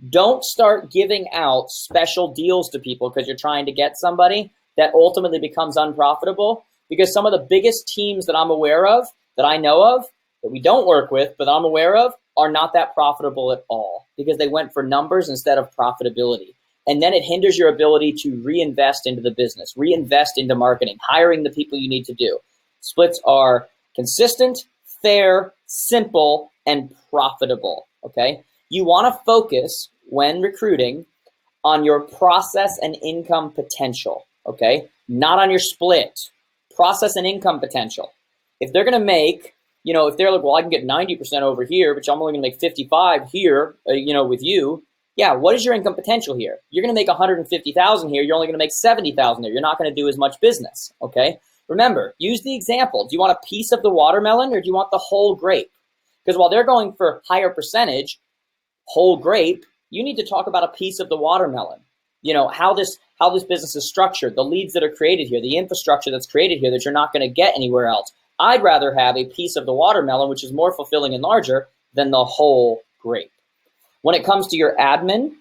Don't start giving out special deals to people because you're trying to get somebody that ultimately becomes unprofitable, because some of the biggest teams that I'm aware of, that I know of, that we don't work with, but I'm aware of, are not that profitable at all because they went for numbers instead of profitability. And then it hinders your ability to reinvest into the business, reinvest into marketing, hiring the people you need to do. Splits are consistent, fair, simple, and profitable, okay? You want to focus when recruiting on your process and income potential, okay? Not on your split. Process and income potential. If they're going to make, you know, if they're like, well, I can get 90% over here, but I'm only going to make 55 here, you know, with you. Yeah, what is your income potential here? You're going to make 150,000 here. You're only going to make 70,000 there. You're not going to do as much business, okay? Remember, use the example. Do you want a piece of the watermelon or do you want the whole grape? Because while they're going for higher percentage, whole grape, you need to talk about a piece of the watermelon. You know, how this business is structured, the leads that are created here, the infrastructure that's created here that you're not going to get anywhere else. I'd rather have a piece of the watermelon, which is more fulfilling and larger, than the whole grape. When it comes to your admin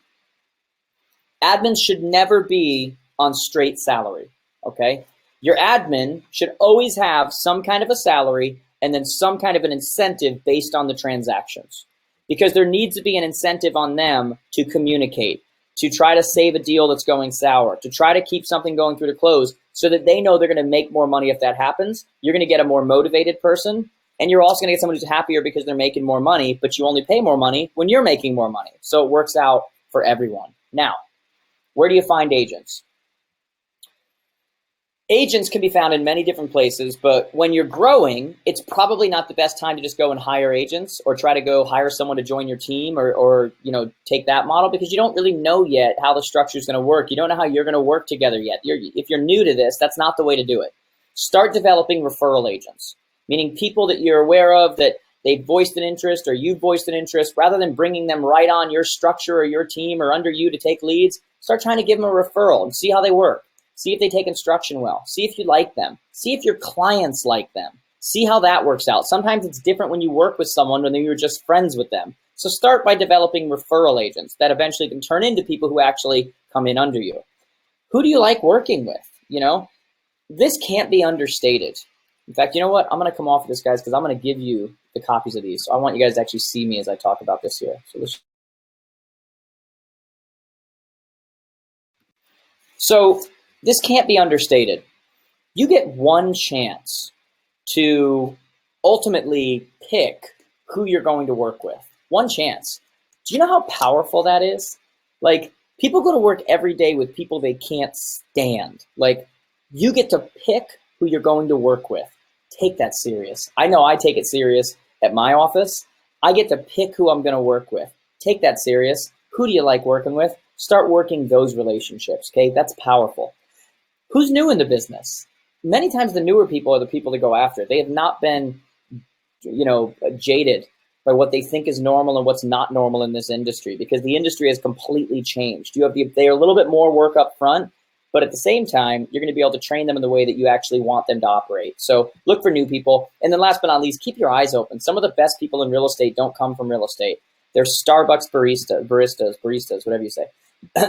should never be on straight salary, okay? Your admin should always have some kind of a salary and then some kind of an incentive based on the transactions. Because there needs to be an incentive on them to communicate, to try to save a deal that's going sour, to try to keep something going through to close so that they know they're going to make more money if that happens. You're going to get a more motivated person, and you're also going to get someone who's happier because they're making more money, but you only pay more money when you're making more money. So it works out for everyone. Now, where do you find agents? Agents can be found in many different places, but when you're growing, it's probably not the best time to just go and hire agents or try to go hire someone to join your team or take that model, because you don't really know yet how the structure is going to work. You don't know how you're going to work together yet. If you're new to this, that's not the way to do it. Start developing referral agents, meaning people that you're aware of that they've voiced an interest or you've voiced an interest. Rather than bringing them right on your structure or your team or under you to take leads, start trying to give them a referral and see how they work. See if they take instruction well. See if you like them. See if your clients like them. See how that works out. Sometimes it's different when you work with someone when you're just friends with them. So start by developing referral agents that eventually can turn into people who actually come in under you. Who do you like working with? This can't be understated. In fact, you know what? I'm going to come off of this, guys, because I'm going to give you the copies of these. So I want you guys to actually see me as I talk about this here. So this can't be understated. You get one chance to ultimately pick who you're going to work with. One chance. Do you know how powerful that is? Like, people go to work every day with people they can't stand. Like, you get to pick who you're going to work with. Take that serious. I know I take it serious at my office. I get to pick who I'm going to work with. Take that serious. Who do you like working with? Start working those relationships, okay? That's powerful. Who's new in the business? Many times the newer people are the people to go after. They have not been, jaded by what they think is normal and what's not normal in this industry, because the industry has completely changed. They are a little bit more work up front, but at the same time, you're going to be able to train them in the way that you actually want them to operate. So look for new people. And then last but not least, keep your eyes open. Some of the best people in real estate don't come from real estate. They're Starbucks baristas, whatever you say.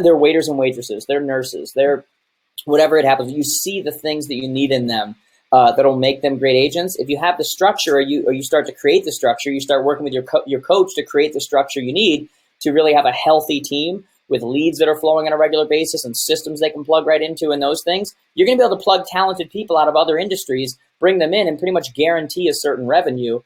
They're waiters and waitresses. They're nurses. They're whatever it happens. You see the things that you need in them that'll make them great agents. If you have the structure, or you start to create the structure, you start working with your coach to create the structure you need to really have a healthy team with leads that are flowing on a regular basis and systems they can plug right into and those things. You're going to be able to plug talented people out of other industries, bring them in, and pretty much guarantee a certain revenue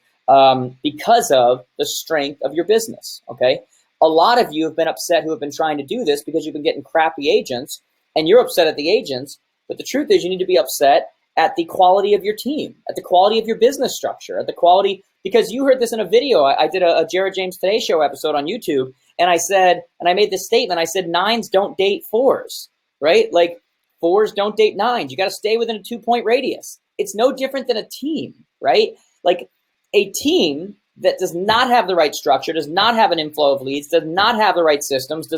because of the strength of your business, okay? A lot of you have been upset who have been trying to do this because you've been getting crappy agents, and you're upset at the agents, but the truth is you need to be upset at the quality of your team, at the quality of your business structure, at the quality, because you heard this in a video. I did a Jared James Today Show episode on YouTube, and I made this statement. I said 9s don't date 4s, right? Like 4s don't date 9s. You got to stay within a 2-point radius. It's no different than a team, right? Like a team that does not have the right structure, does not have an inflow of leads, does not have the right systems,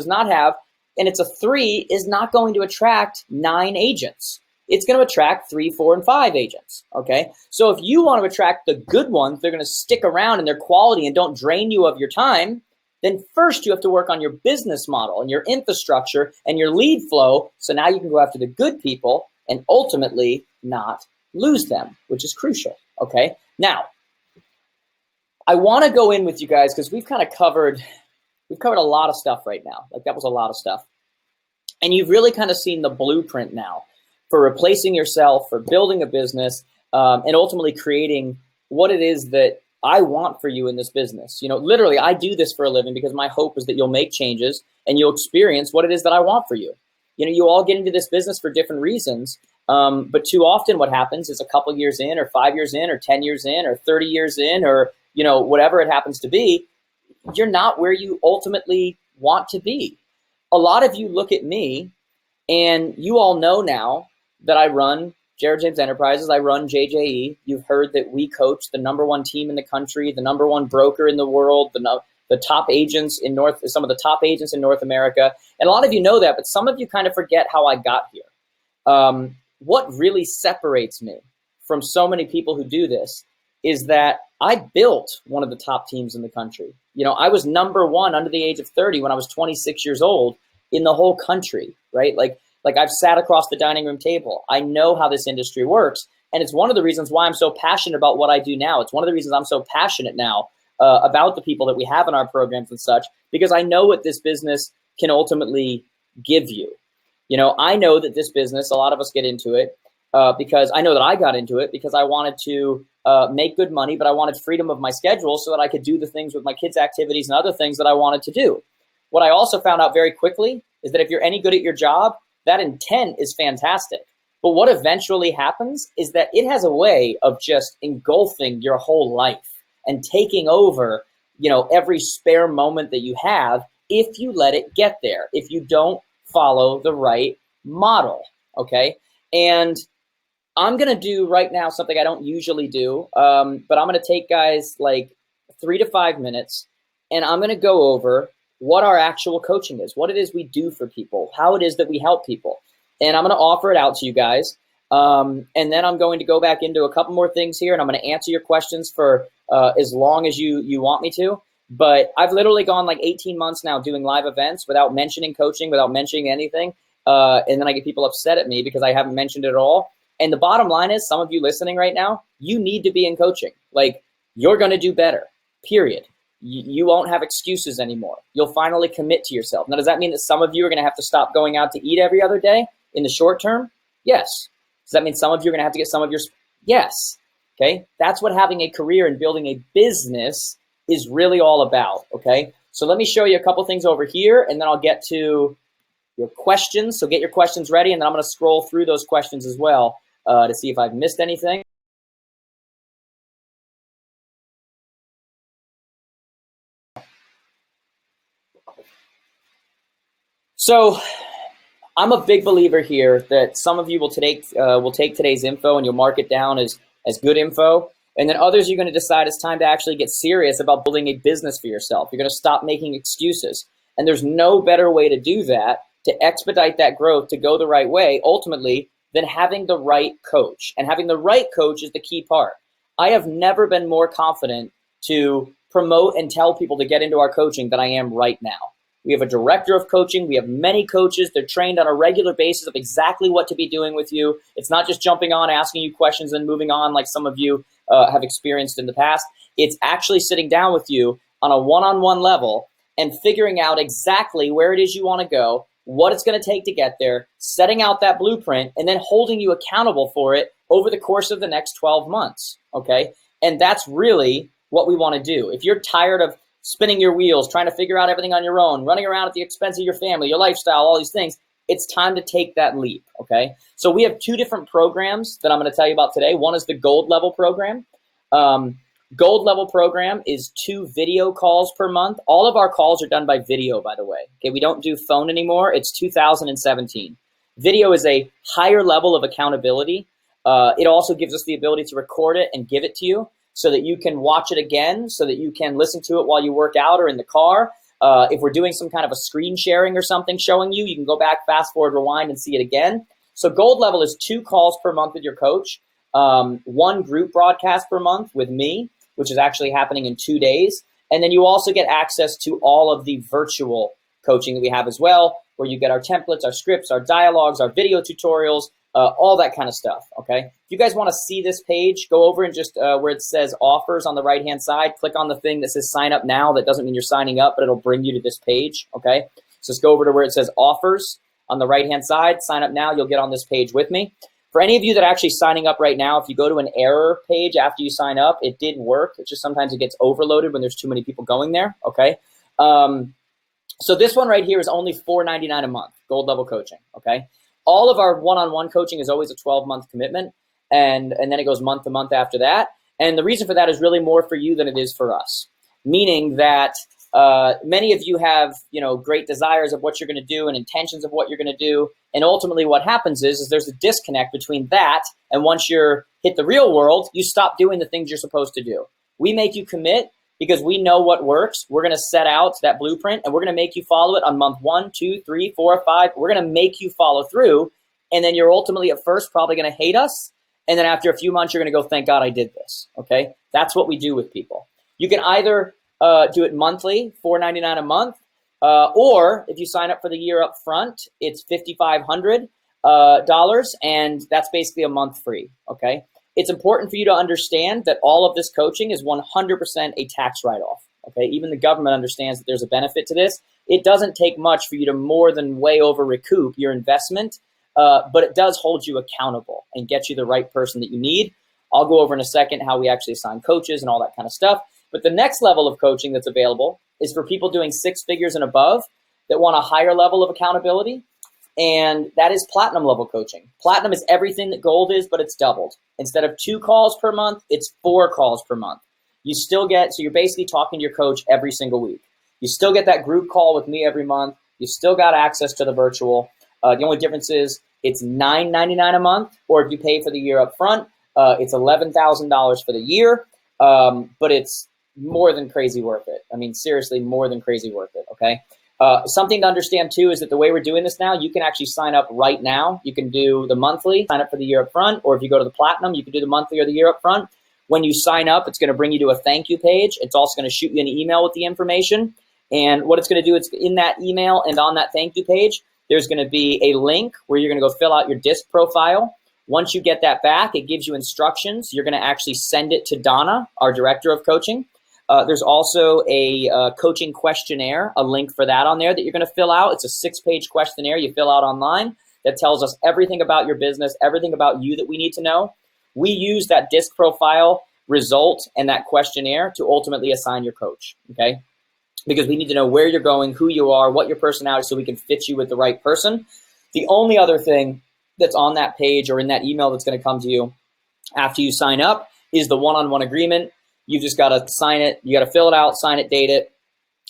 and it's a 3, is not going to attract 9 agents. It's going to attract 3, 4, and 5 agents, okay? So if you want to attract the good ones, they're going to stick around in their quality and don't drain you of your time, then first you have to work on your business model and your infrastructure and your lead flow, so now you can go after the good people and ultimately not lose them, which is crucial, okay? Now, I want to go in with you guys because we've covered a lot of stuff right now. Like, that was a lot of stuff. And you've really kind of seen the blueprint now for replacing yourself, for building a business, and ultimately creating what it is that I want for you in this business. Literally, I do this for a living because my hope is that you'll make changes and you'll experience what it is that I want for you. You all get into this business for different reasons, but too often what happens is a couple years in, or 5 years in, or 10 years in, or 30 years in, or whatever it happens to be, you're not where you ultimately want to be. A lot of you look at me, and you all know now that I run Jared James Enterprises, I run JJE. You've heard that we coach the #1 team in the country, the #1 broker in the world, the top agents some of the top agents in North America. And a lot of you know that, but some of you kind of forget how I got here. What really separates me from so many people who do this is that I built one of the top teams in the country. I was #1 under the age of 30 when I was 26 years old in the whole country, right? Like I've sat across the dining room table. I know how this industry works. And it's one of the reasons why I'm so passionate about what I do now. It's one of the reasons I'm so passionate now about the people that we have in our programs and such, because I know what this business can ultimately give you. You know, I know that this business, a lot of us get into it because I know that I got into it because I wanted to make good money, but I wanted freedom of my schedule so that I could do the things with my kids' activities and other things that I wanted to do. What I also found out very quickly is that if you're any good at your job, that intent is fantastic. But what eventually happens is that it has a way of just engulfing your whole life and taking over, you know, every spare moment that you have if you let it get there, if you don't follow the right model, okay? And I'm gonna do right now something I don't usually do, but I'm gonna take guys like 3 to 5 minutes and I'm gonna go over what our actual coaching is, what it is we do for people, how it is that we help people. And I'm gonna offer it out to you guys. And then I'm going to go back into a couple more things here and I'm gonna answer your questions for as long as you want me to. But I've literally gone like 18 months now doing live events without mentioning coaching, without mentioning anything. And then I get people upset at me because I haven't mentioned it at all. And the bottom line is, some of you listening right now, you need to be in coaching. Like, you're going to do better, period. You won't have excuses anymore. You'll finally commit to yourself. Now, does that mean that some of you are going to have to stop going out to eat every other day in the short term? Yes. Does that mean some of you are going to have to get some of your... Yes. Okay? That's what having a career and building a business is really all about, okay? So let me show you a couple things over here, and then I'll get to your questions. So get your questions ready, and then I'm going to scroll through those questions as well to see if I've missed anything. So I'm a big believer here that some of you will take today's info and you'll mark it down as good info. And then others, you're going to decide it's time to actually get serious about building a business for yourself. You're going to stop making excuses. And there's no better way to do that, to expedite that growth, to go the right way, ultimately, than having the right coach. And having the right coach is the key part. I have never been more confident to promote and tell people to get into our coaching than I am right now. We have a director of coaching. We have many coaches. They're trained on a regular basis of exactly what to be doing with you. It's not just jumping on, asking you questions, and moving on like some of you have experienced in the past. It's actually sitting down with you on a one-on-one level and figuring out exactly where it is you want to go, what it's going to take to get there, setting out that blueprint, and then holding you accountable for it over the course of the next 12 months, okay? And that's really what we want to do. If you're tired of spinning your wheels, trying to figure out everything on your own, running around at the expense of your family, your lifestyle, all these things, it's time to take that leap, okay? So we have 2 different programs that I'm going to tell you about today. One is the gold level program. Gold level program is 2 video calls per month. All of our calls are done by video, by the way. Okay, we don't do phone anymore. It's 2017. Video is a higher level of accountability. It also gives us the ability to record it and give it to you so that you can watch it again, so that you can listen to it while you work out or in the car. If we're doing some kind of a screen sharing or something showing you, you can go back, fast forward, rewind, and see it again. So gold level is 2 calls per month with your coach, 1 group broadcast per month with me, which is actually happening in 2 days. And then you also get access to all of the virtual coaching that we have as well, where you get our templates, our scripts, our dialogues, our video tutorials, all that kind of stuff, okay? If you guys want to see this page, go over and just where it says offers on the right-hand side, click on the thing that says sign up now. That doesn't mean you're signing up, but it'll bring you to this page, okay? So just go over to where it says offers on the right-hand side, sign up now, you'll get on this page with me. For any of you that are actually signing up right now, if you go to an error page after you sign up, it did work. It's just sometimes it gets overloaded when there's too many people going there, okay? So this one right here is only $4.99 a month, gold level coaching, okay? All of our one-on-one coaching is always a 12-month commitment, and then it goes month to month after that. And the reason for that is really more for you than it is for us, meaning that many of you have, you know, great desires of what you're going to do and intentions of what you're going to do. And ultimately what happens is there's a disconnect between that and once you're hit the real world, you stop doing the things you're supposed to do. We make you commit because we know what works. We're going to set out that blueprint and we're going to make you follow it on month 1, 2, 3, 4, 5. We're going to make you follow through. And then you're ultimately at first probably going to hate us. And then after a few months, you're going to go, thank God I did this. Okay. That's what we do with people. You can either do it monthly, $4.99 a month, or if you sign up for the year up front, it's $5,500, and that's basically a month free. Okay. it's important for you to understand that all of this coaching is 100% a tax write-off. Okay, even the government understands that there's a benefit to this. It doesn't take much for you to more than way over recoup your investment, but it does hold you accountable and get you the right person that you need. I'll go over in a second how we actually assign coaches and all that kind of stuff. But the next level of coaching that's available is for people doing 6 figures and above that want a higher level of accountability, and that is platinum level coaching. Platinum is everything that gold is, but it's doubled. Instead of 2 calls per month, it's 4 calls per month. You still get, so you're basically talking to your coach every single week. You still get that group call with me every month. You still got access to the virtual. The only difference is it's $9.99 a month, or if you pay for the year up front, it's $11,000 for the year, but it's more than crazy worth it. I mean, seriously, more than crazy worth it, okay? Something to understand too is that the way we're doing this now, you can actually sign up right now. You can do the monthly, sign up for the year up front, or if you go to the platinum, you can do the monthly or the year up front. When you sign up, it's going to bring you to a thank you page. It's also going to shoot you an email with the information. And what it's going to do, it's in that email and on that thank you page, there's going to be a link where you're going to go fill out your DISC profile. Once you get that back, it gives you instructions. You're going to actually send it to Donna, our director of coaching. There's also a coaching questionnaire, a link for that on there that you're going to fill out. It's a 6-page questionnaire you fill out online that tells us everything about your business, everything about you that we need to know. We use that DISC profile result and that questionnaire to ultimately assign your coach, okay? Because we need to know where you're going, who you are, what your personality is, so we can fit you with the right person. The only other thing that's on that page or in that email that's going to come to you after you sign up is the one-on-one agreement. You've just got to sign it. You got to fill it out, sign it, date it,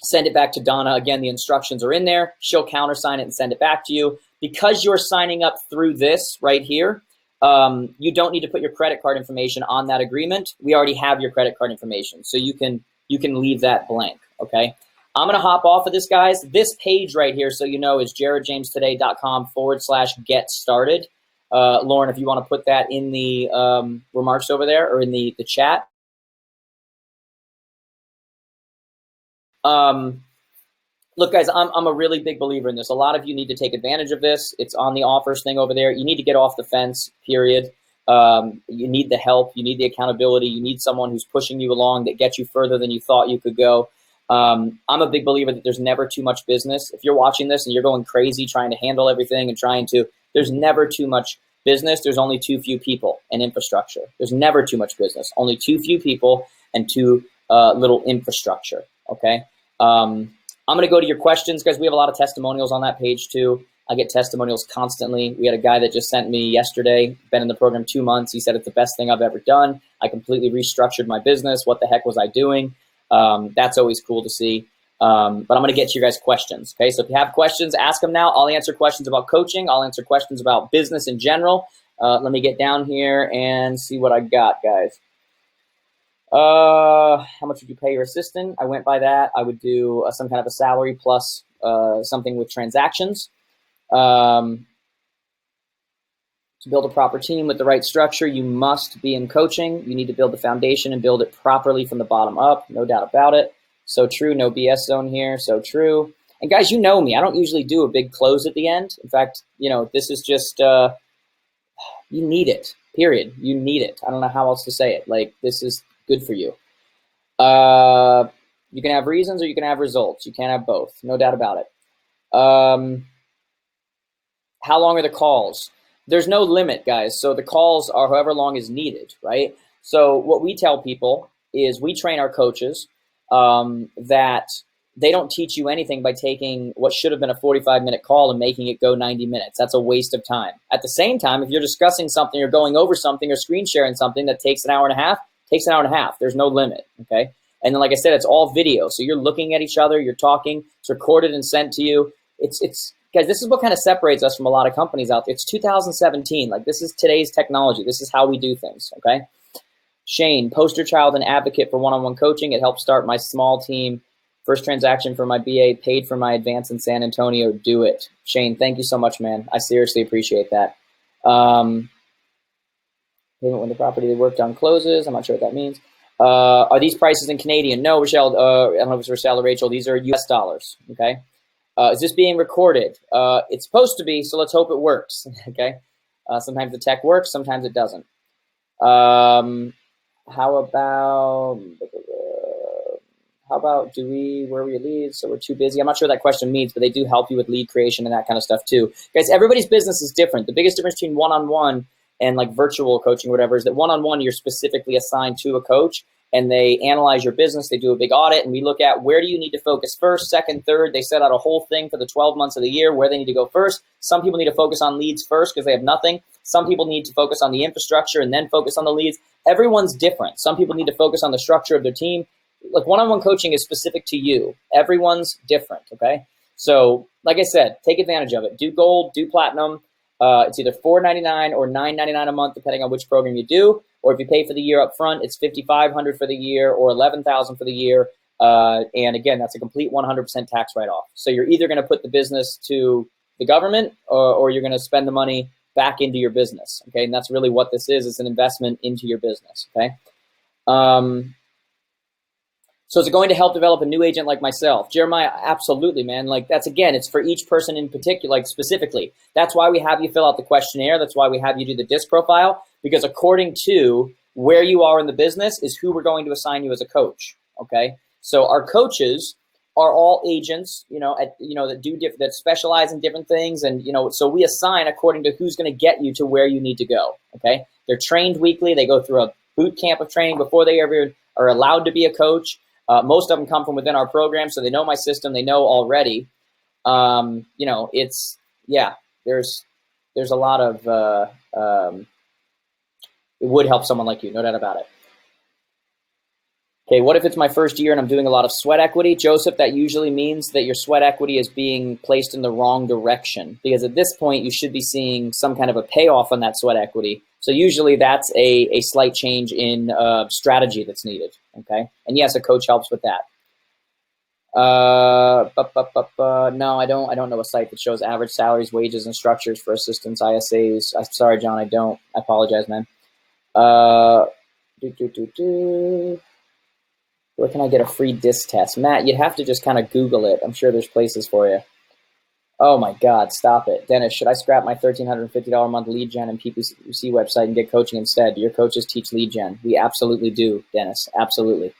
send it back to Donna. Again, the instructions are in there. She'll countersign it and send it back to you. Because you're signing up through this right here, you don't need to put your credit card information on that agreement. We already have your credit card information, so you can leave that blank, okay? I'm going to hop off of this, guys. This page right here, so you know, is jaredjamestoday.com/get started. Lauren, if you want to put that in the remarks over there or in the chat. Look, guys, I'm a really big believer in this. A lot of you need to take advantage of this. It's on the offers thing over there. You need to get off the fence, period. You need the help. You need the accountability. You need someone who's pushing you along that gets you further than you thought you could go. I'm a big believer that there's never too much business. If you're watching this and you're going crazy trying to handle everything and there's never too much business. There's only too few people and infrastructure. There's never too much business. Only too few people and too little infrastructure, okay? I'm going to go to your questions, guys. We have a lot of testimonials on that page too. I get testimonials constantly. We had a guy that just sent me yesterday, been in the program 2 months. He said, it's the best thing I've ever done. I completely restructured my business. What the heck was I doing? That's always cool to see. But I'm going to get to your guys' questions. Okay, so if you have questions, ask them now. I'll answer questions about coaching. I'll answer questions about business in general. Let me get down here and see what I got, guys. How much would you pay your assistant? I went by that. I would do some kind of a salary plus something with transactions. To build a proper team with the right structure, you must be in coaching. You need to build the foundation and build it properly from the bottom up. No doubt about it. So true. No BS zone here. So true. And guys, you know me. I don't usually do a big close at the end. In fact, you know, this is just, you need it, period. You need it. I don't know how else to say it. Like, this is good for you. You can have reasons or you can have results. You can't have both. No doubt about it. How long are the calls? There's no limit, guys. So the calls are however long is needed, right? So what we tell people is we train our coaches that they don't teach you anything by taking what should have been a 45-minute call and making it go 90 minutes. That's a waste of time. At the same time, if you're discussing something or going over something or screen sharing something that takes an hour and a half, takes an hour and a half. There's no limit, okay? And then, like I said, it's all video. So you're looking at each other, you're talking, it's recorded and sent to you. It's guys, this is what kind of separates us from a lot of companies out there. It's 2017. Like, this is today's technology. This is how we do things, okay? Shane, poster child and advocate for one-on-one coaching. It helped start my small team. First transaction for my BA, paid for my advance in San Antonio. Do it. Shane, thank you so much, man. I seriously appreciate that. Payment when the property they worked on closes. I'm not sure what that means. Are these prices in Canadian? No, Rochelle. I don't know if it's Rochelle or Rachel. These are US dollars, okay? Is this being recorded? It's supposed to be, so let's hope it works, okay? Sometimes the tech works, sometimes it doesn't. How about where are we leads? So we're too busy. I'm not sure what that question means, but they do help you with lead creation and that kind of stuff too. Guys, everybody's business is different. The biggest difference between one-on-one and like virtual coaching or whatever is that one-on-one you're specifically assigned to a coach and they analyze your business. They do a big audit and we look at where do you need to focus first, second, third. They set out a whole thing for the 12 months of the year where they need to go first. Some people need to focus on leads first because they have nothing. Some people need to focus on the infrastructure and then focus on the leads. Everyone's different. Some people need to focus on the structure of their team. Like one-on-one coaching is specific to you. Everyone's different, okay? So like I said, take advantage of it. Do gold, do platinum. It's either $4.99 or $9.99 a month, depending on which program you do. Or if you pay for the year up front, it's $5,500 for the year or $11,000 for the year. And again, that's a complete 100% tax write-off. So you're either going to put the business to the government or you're going to spend the money back into your business, okay? And that's really what this is. It's an investment into your business, okay? So is it going to help develop a new agent like myself? Jeremiah, absolutely, man. Like that's, again, it's for each person in particular, like specifically. That's why we have you fill out the questionnaire. That's why we have you do the DISC profile, because according to where you are in the business is who we're going to assign you as a coach, okay? So our coaches are all agents, that specialize in different things. And, so we assign according to who's going to get you to where you need to go, okay? They're trained weekly. They go through a boot camp of training before they ever are allowed to be a coach. Most of them come from within our program, so they know my system. They know already. There's a lot of, it would help someone like you, no doubt about it. Okay, what if it's my first year and I'm doing a lot of sweat equity? Joseph, that usually means that your sweat equity is being placed in the wrong direction, because at this point you should be seeing some kind of a payoff on that sweat equity. So usually that's a slight change in strategy that's needed, okay? And yes, a coach helps with that. No, I don't know a site that shows average salaries, wages, and structures for assistants, ISAs. I'm sorry, John, I don't. I apologize, man. Where can I get a free DISC test? Matt, you'd have to just kind of Google it. I'm sure there's places for you. Oh my God, stop it. Dennis, should I scrap my $1,350 a month lead gen and PPC website and get coaching instead? Do your coaches teach lead gen? We absolutely do, Dennis, absolutely.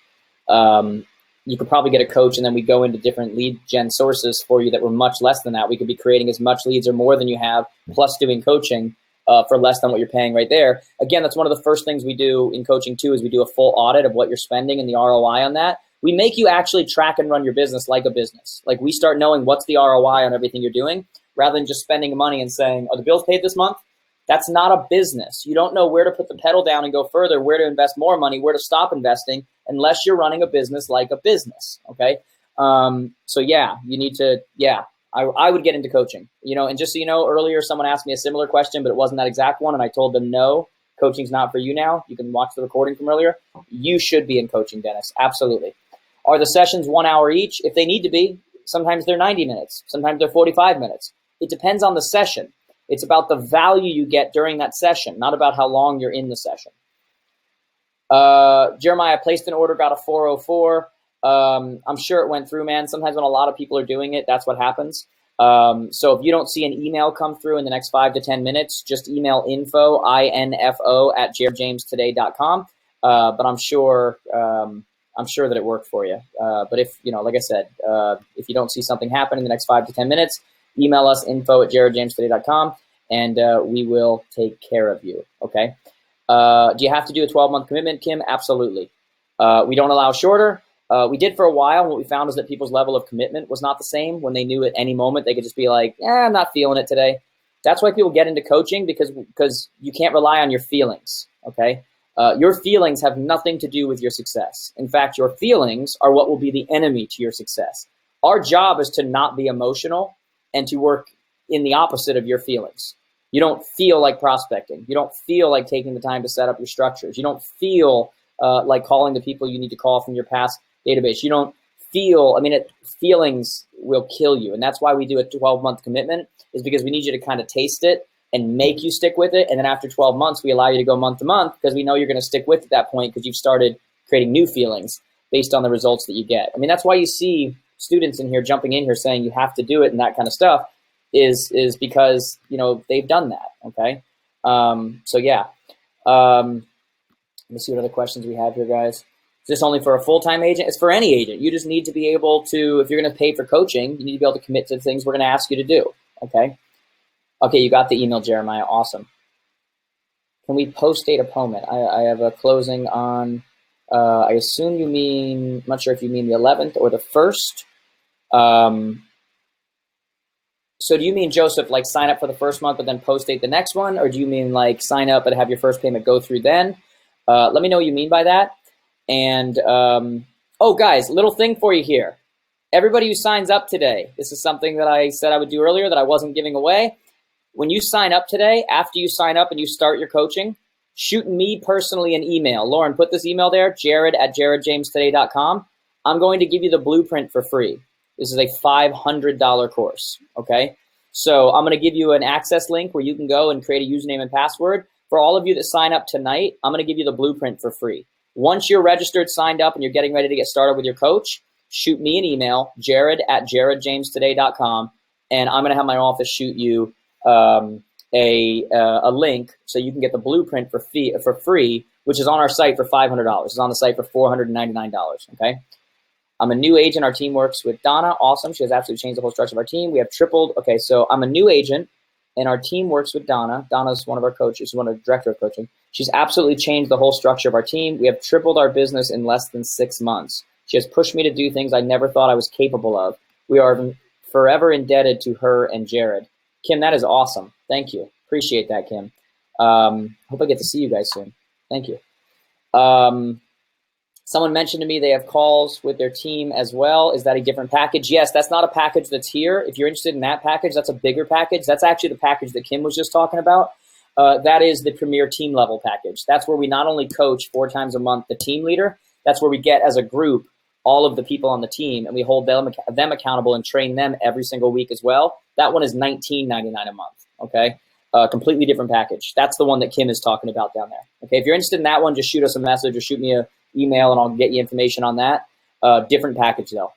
You could probably get a coach and then we go into different lead gen sources for you that were much less than that. We could be creating as much leads or more than you have, plus doing coaching for less than what you're paying right there. Again, that's one of the first things we do in coaching too, is we do a full audit of what you're spending and the ROI on that. We make you actually track and run your business like a business. Like we start knowing what's the ROI on everything you're doing rather than just spending money and saying, are the bills paid this month? That's not a business. You don't know where to put the pedal down and go further, where to invest more money, where to stop investing, unless you're running a business like a business, okay? So yeah, you need to, I would get into coaching, and just so you know, earlier someone asked me a similar question, but it wasn't that exact one, and I told them, no, coaching's not for you now. You can watch the recording from earlier. You should be in coaching, Dennis, absolutely. Are the sessions 1 hour each? If they need to be, sometimes they're 90 minutes, sometimes they're 45 minutes. It depends on the session. It's about the value you get during that session, not about how long you're in the session. Jeremiah, placed an order, got a 404. I'm sure it went through, man. Sometimes when a lot of people are doing it, that's what happens. So if you don't see an email come through in the next 5 to 10 minutes, just email info, info @jaredjamestoday.com. But I'm sure that it worked for you. But if, like I said, if you don't see something happen in the next 5 to 10 minutes, email us info @jaredjamestoday.com and we will take care of you. Okay. Do you have to do a 12-month commitment, Kim? Absolutely. We don't allow shorter. We did for a while, and what we found is that people's level of commitment was not the same. When they knew at any moment they could just be like, I'm not feeling it today. That's why people get into coaching, because you can't rely on your feelings, okay? Your feelings have nothing to do with your success. In fact, your feelings are what will be the enemy to your success. Our job is to not be emotional and to work in the opposite of your feelings. You don't feel like prospecting. You don't feel like taking the time to set up your structures. You don't feel like calling the people you need to call from your past database. You don't feel, feelings will kill you. And that's why we do a 12-month commitment, is because we need you to kind of taste it and make you stick with it. And then after 12 months, we allow you to go month to month because we know you're going to stick with it at that point because you've started creating new feelings based on the results that you get. That's why you see students in here jumping in here saying you have to do it and that kind of stuff is because, they've done that, okay? So yeah. Let me see what other questions we have here, guys. Is this only for a full-time agent? It's for any agent. You just need to be able to, if you're going to pay for coaching, you need to be able to commit to the things we're going to ask you to do, okay? Okay, you got the email, Jeremiah. Awesome. Can we post-date appointment? I have a closing on, I assume you mean, I'm not sure if you mean the 11th or the 1st. So do you mean, Joseph, like sign up for the first month but then post-date the next one? Or do you mean like sign up and have your first payment go through then? Let me know what you mean by that. And, oh, guys, little thing for you here. Everybody who signs up today, this is something that I said I would do earlier that I wasn't giving away. When you sign up today, after you sign up and you start your coaching, shoot me personally an email. Lauren, put this email there, jared@jaredjamestoday.com. I'm going to give you the blueprint for free. This is a $500 course, okay? So I'm going to give you an access link where you can go and create a username and password. For all of you that sign up tonight, I'm going to give you the blueprint for free. Once you're registered, signed up, and you're getting ready to get started with your coach, shoot me an email, jared@jaredjamestoday.com, and I'm going to have my office shoot you a link so you can get the blueprint for free, which is on our site for $500. It's on the site for $499, okay? I'm a new agent. Our team works with Donna. Awesome. She has absolutely changed the whole structure of our team. We have tripled. Okay, so I'm a new agent, and our team works with Donna. Donna's one of our coaches. She's one of the director of coaching. She's absolutely changed the whole structure of our team. We have tripled our business in less than 6 months. She has pushed me to do things I never thought I was capable of. We are forever indebted to her and Jared. Kim, that is awesome. Thank you. Appreciate that, Kim. Hope I get to see you guys soon. Thank you. Someone mentioned to me they have calls with their team as well. Is that a different package? Yes, that's not a package that's here. If you're interested in that package, that's a bigger package. That's actually the package that Kim was just talking about. That is the premier team level package. That's where we not only coach 4 times a month the team leader, that's where we get as a group all of the people on the team, and we hold them accountable and train them every single week as well. That one is $19.99 a month, okay? Completely different package. That's the one that Kim is talking about down there. Okay, if you're interested in that one, just shoot us a message or shoot me an email and I'll get you information on that. Different package though.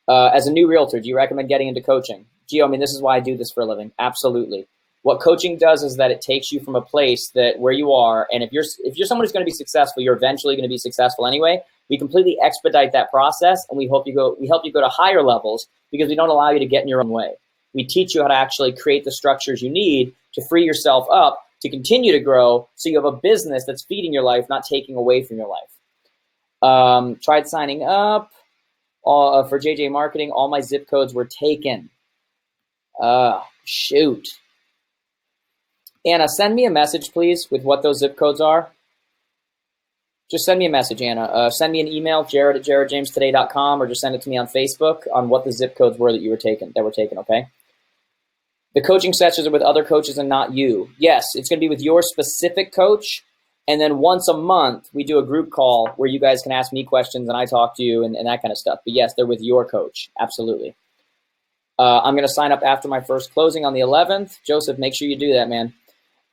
As a new realtor, do you recommend getting into coaching? Gio, I mean, this is why I do this for a living. Absolutely. What coaching does is that it takes you from a place that where you are, and if you're someone who's going to be successful, you're eventually going to be successful anyway. We completely expedite that process, and we help you go to higher levels because we don't allow you to get in your own way. We teach you how to actually create the structures you need to free yourself up to continue to grow so you have a business that's feeding your life, not taking away from your life. Tried signing up for JJ Marketing. All my zip codes were taken. Shoot. Anna, send me a message, please, with what those zip codes are. Just send me a message, Anna. Send me an email, jared@jaredjamestoday.com, or just send it to me on Facebook on what the zip codes were that were taken, okay? The coaching sessions are with other coaches and not you. Yes, it's going to be with your specific coach. And then once a month, we do a group call where you guys can ask me questions and I talk to you and that kind of stuff. But yes, they're with your coach. Absolutely. I'm going to sign up after my first closing on the 11th. Joseph, make sure you do that, man.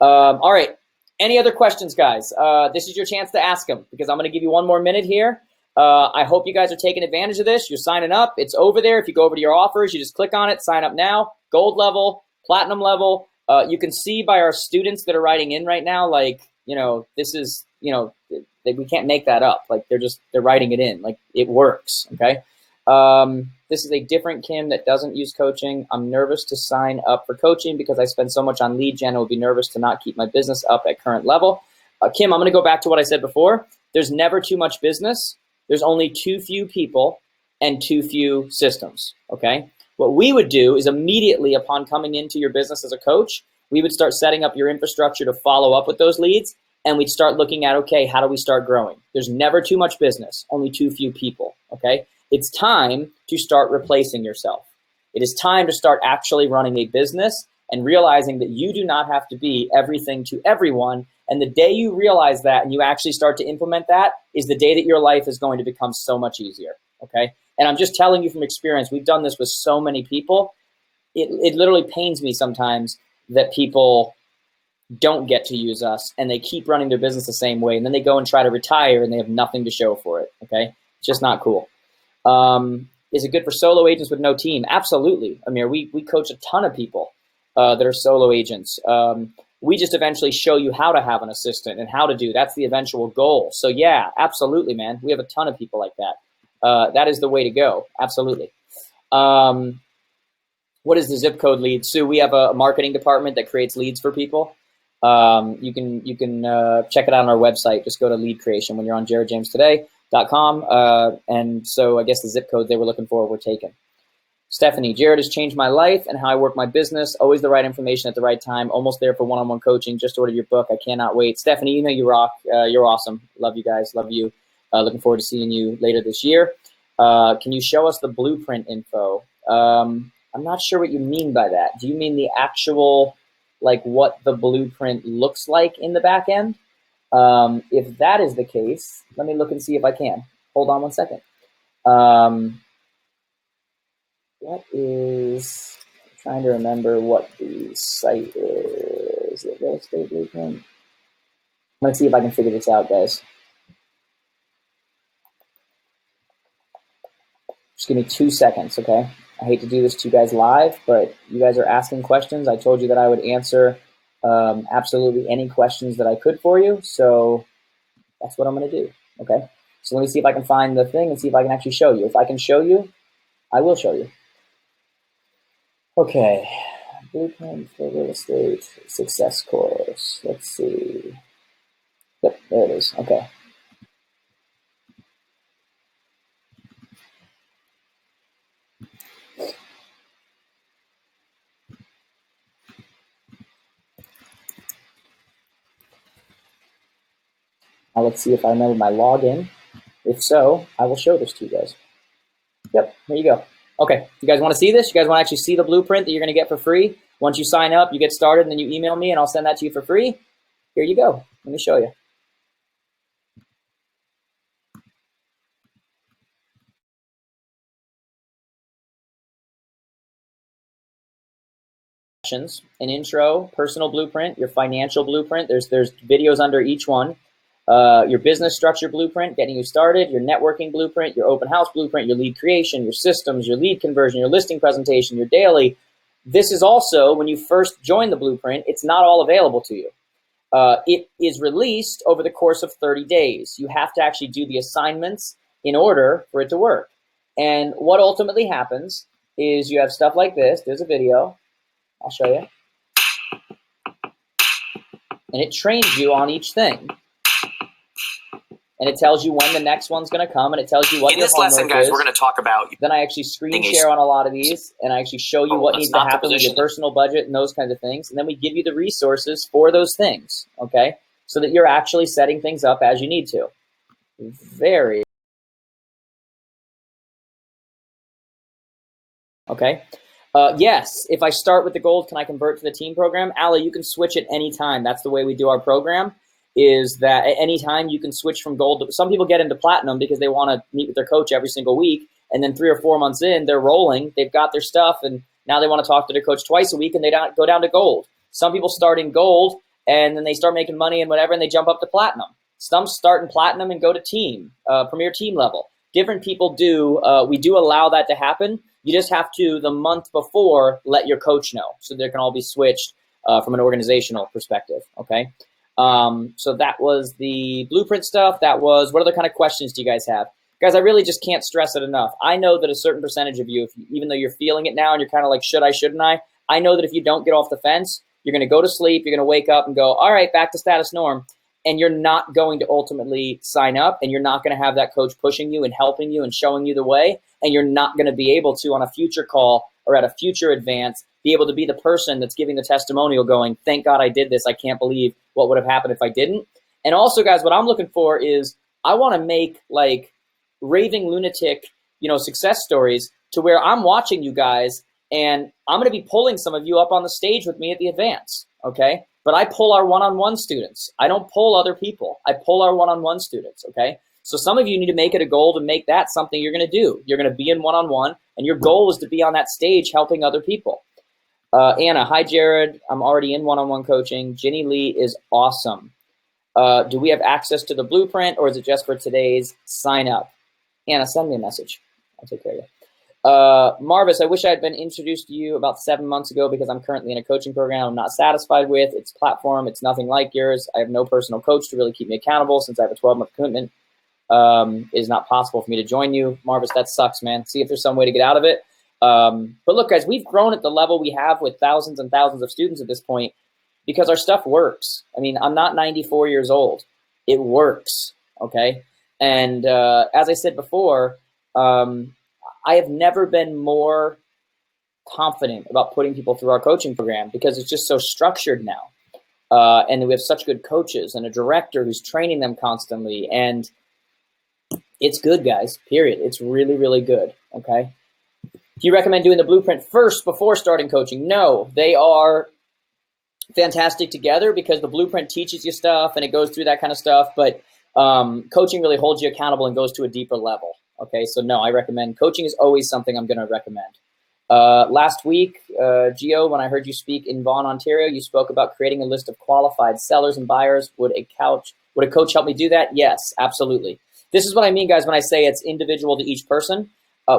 All right. Any other questions, guys? This is your chance to ask them because I'm going to give you one more minute here. I hope you guys are taking advantage of this. You're signing up. It's over there. If you go over to your offers, you just click on it, sign up now, gold level, platinum level. You can see by our students that are writing in right now, like, this is, we can't make that up. Like they're writing it in, like it works. Okay. This is a different Kim that doesn't use coaching. I'm nervous to sign up for coaching because I spend so much on lead gen. I would be nervous to not keep my business up at current level. Kim, I'm going to go back to what I said before. There's never too much business. There's only too few people and too few systems. Okay. What we would do is immediately upon coming into your business as a coach, we would start setting up your infrastructure to follow up with those leads. And we'd start looking at, okay, how do we start growing? There's never too much business, only too few people, okay? It's time to start replacing yourself. It is time to start actually running a business and realizing that you do not have to be everything to everyone. And the day you realize that and you actually start to implement that is the day that your life is going to become so much easier, okay? And I'm just telling you from experience, we've done this with so many people. It literally pains me sometimes that people don't get to use us and they keep running their business the same way. And then they go and try to retire and they have nothing to show for it. Okay. It's just not cool. Is it good for solo agents with no team? Absolutely. Amir, we coach a ton of people that are solo agents. We just eventually show you how to have an assistant and how to do. That's the eventual goal. So yeah, absolutely, man. We have a ton of people like that. That is the way to go. Absolutely. What is the zip code lead? Sue, we have a marketing department that creates leads for people. You can check it out on our website. Just go to lead creation when you're on jaredjamestoday.com. And so I guess the zip code they were looking for were taken. Stephanie, Jared has changed my life and how I work my business. Always the right information at the right time. Almost there for one-on-one coaching. Just ordered your book. I cannot wait. Stephanie, you know you rock. You're awesome. Love you guys. Love you. Looking forward to seeing you later this year. Can you show us the blueprint info? I'm not sure what you mean by that. Do you mean the actual, like what the blueprint looks like in the back end? If that is the case, let me look and see if I can. Hold on one second. What is, I'm trying to remember what the site is. Is it real estate blueprint? I'm going to see if I can figure this out, guys. Just give me 2 seconds, okay? I hate to do this to you guys live, but you guys are asking questions. I told you that I would answer absolutely any questions that I could for you, so that's what I'm going to do, okay? So let me see if I can find the thing and see if I can actually show you. If I can show you, I will show you. Okay, blueprint for real estate success course. Let's see. Yep, there it is. Okay. Now let's see if I remember my login. If so, I will show this to you guys. Yep, here you go. Okay, you guys want to see this? You guys want to actually see the blueprint that you're going to get for free? Once you sign up, you get started, and then you email me, and I'll send that to you for free. Here you go. Let me show you. An intro, personal blueprint, your financial blueprint. There's videos under each one. Your business structure blueprint, getting you started, your networking blueprint, your open house blueprint, your lead creation, your systems, your lead conversion, your listing presentation, your daily. This is also, when you first join the blueprint, it's not all available to you. It is released over the course of 30 days. You have to actually do the assignments in order for it to work. And what ultimately happens is you have stuff like this. There's a video. I'll show you. And it trains you on each thing. And it tells you when the next one's going to come, and it tells you what your homework is. In this lesson, guys, we're going to talk about... Then I actually screen share on a lot of these, and I actually show you what needs to happen with your personal budget and those kinds of things. And then we give you the resources for those things, okay? So that you're actually setting things up as you need to. Very... Okay? Yes, if I start with the gold, can I convert to the team program? Ali, you can switch at any time. That's the way we do our program, is that at any time you can switch from gold. Some people get into platinum because they want to meet with their coach every single week, and then 3 or 4 months in, they're rolling. They've got their stuff, and now they want to talk to their coach twice a week, and they go down to gold. Some people start in gold, and then they start making money and whatever, and they jump up to platinum. Some start in platinum and go to team, premier team level. Different people do. We do allow that to happen. You just have to, the month before, let your coach know, so they can all be switched from an organizational perspective, okay? So that was the blueprint stuff. That was, what other kind of questions do you guys have? Guys, I really just can't stress it enough. I know that a certain percentage of you, even though you're feeling it now and you're kind of like, should I, shouldn't I know that if you don't get off the fence, you're going to go to sleep, you're going to wake up and go, all right, back to status norm. And you're not going to ultimately sign up, and you're not going to have that coach pushing you and helping you and showing you the way, and you're not going to be able to, on a future call or at a future advance, be able to be the person that's giving the testimonial going, thank God I did this. I can't believe what would have happened if I didn't. And also, guys, what I'm looking for is I want to make like raving lunatic, success stories to where I'm watching you guys and I'm going to be pulling some of you up on the stage with me at the advance, okay? But I pull our one-on-one students. I don't pull other people. I pull our one-on-one students, okay? So some of you need to make it a goal to make that something you're going to do. You're going to be in one-on-one, and your goal is to be on that stage helping other people. Anna, hi, Jared. I'm already in one-on-one coaching. Ginny Lee is awesome. Do we have access to the blueprint, or is it just for today's sign up? Anna, send me a message. I'll take care of you. Marvis, I wish I had been introduced to you about 7 months ago because I'm currently in a coaching program I'm not satisfied with. Its platform, it's nothing like yours. I have no personal coach to really keep me accountable since I have a 12-month commitment. It is not possible for me to join you. Marvis, that sucks, man. See if there's some way to get out of it. But look, guys, we've grown at the level we have with thousands and thousands of students at this point because our stuff works. I mean, I'm not 94 years old. It works, okay? And as I said before, I have never been more confident about putting people through our coaching program because it's just so structured now. And we have such good coaches and a director who's training them constantly. And it's good, guys, period. It's really, really good, okay? Do you recommend doing the blueprint first before starting coaching? No, they are fantastic together because the blueprint teaches you stuff and it goes through that kind of stuff. But coaching really holds you accountable and goes to a deeper level. Okay, so no, I recommend coaching is always something I'm going to recommend. Last week, Gio, when I heard you speak in Vaughan, Ontario, you spoke about creating a list of qualified sellers and buyers. Would a coach help me do that? Yes, absolutely. This is what I mean, guys, when I say it's individual to each person.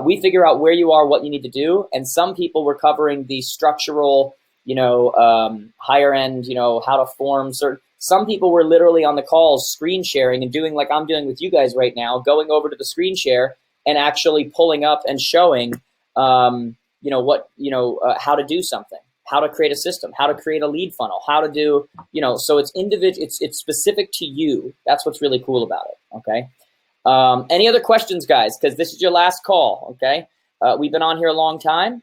We figure out where you are, what you need to do, and some people were covering the structural, higher end, how to form certain. Some people were literally on the calls screen sharing and doing like I'm doing with you guys right now, going over to the screen share and actually pulling up and showing, how to do something, how to create a system, how to create a lead funnel, how to do, so it's individual, it's specific to you. That's what's really cool about it. Okay. Any other questions, guys? Because this is your last call. Okay. We've been on here a long time.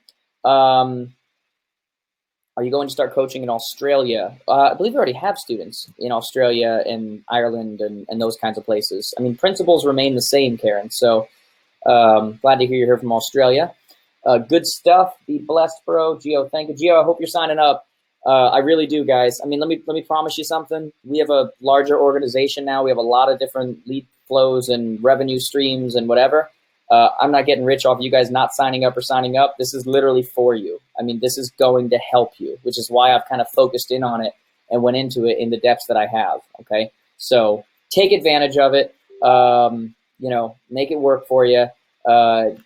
Are you going to start coaching in Australia? I believe we already have students in Australia and Ireland and those kinds of places. I mean, principles remain the same, Karen. So glad to hear you're here from Australia. Good stuff. Be blessed, bro. Gio, thank you. Gio, I hope you're signing up. I really do, guys. I mean, let me promise you something. We have a larger organization now. We have a lot of different lead flows and revenue streams and whatever. I'm not getting rich off you guys not signing up or signing up. This is literally for you. I mean, this is going to help you, which is why I've kind of focused in on it and went into it in the depths that I have. Okay. So take advantage of it. Make it work for you.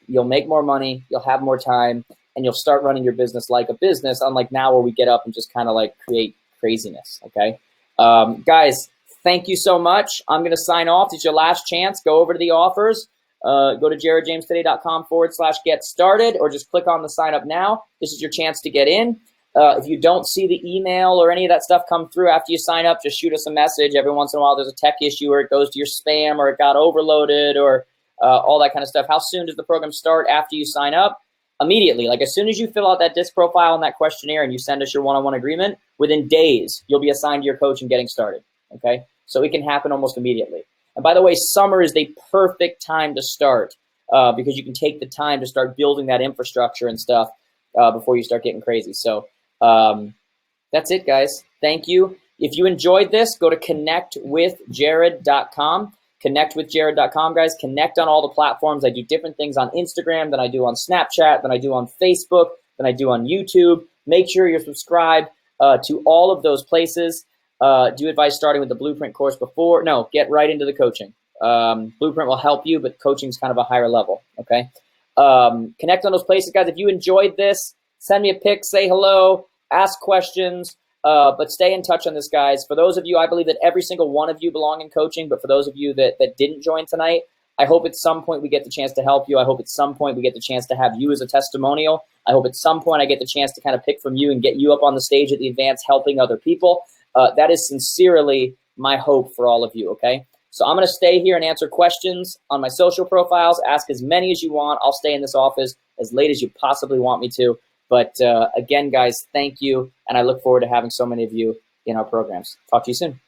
You'll make more money. You'll have more time and you'll start running your business like a business. Unlike now where we get up and just kind of like create craziness. Okay. Guys, thank you so much. I'm going to sign off. It's your last chance. Go over to the offers. Go to jaredjamestoday.com/get started or just click on the sign up now. This is your chance to get in. If you don't see the email or any of that stuff come through after you sign up, just shoot us a message. Every once in a while there's a tech issue or it goes to your spam or it got overloaded or all that kind of stuff. How soon does the program start after you sign up? Immediately. Like as soon as you fill out that disc profile and that questionnaire and you send us your one-on-one agreement, within days you'll be assigned to your coach and getting started. Okay? So it can happen almost immediately. And by the way, summer is the perfect time to start because you can take the time to start building that infrastructure and stuff before you start getting crazy. So that's it, guys. Thank you. If you enjoyed this, go to connectwithjared.com. Connectwithjared.com, guys. Connect on all the platforms. I do different things on Instagram than I do on Snapchat, than I do on Facebook, than I do on YouTube. Make sure you're subscribed to all of those places. Do advise starting with the Blueprint course before? No, get right into the coaching. Blueprint will help you, but coaching is kind of a higher level, okay? Connect on those places, guys. If you enjoyed this, send me a pic, say hello, ask questions, but stay in touch on this, guys. For those of you, I believe that every single one of you belong in coaching, but for those of you that didn't join tonight, I hope at some point we get the chance to help you. I hope at some point we get the chance to have you as a testimonial. I hope at some point I get the chance to kind of pick from you and get you up on the stage at the advance helping other people. That is sincerely my hope for all of you, okay? So I'm going to stay here and answer questions on my social profiles. Ask as many as you want. I'll stay in this office as late as you possibly want me to. But again, guys, thank you. And I look forward to having so many of you in our programs. Talk to you soon.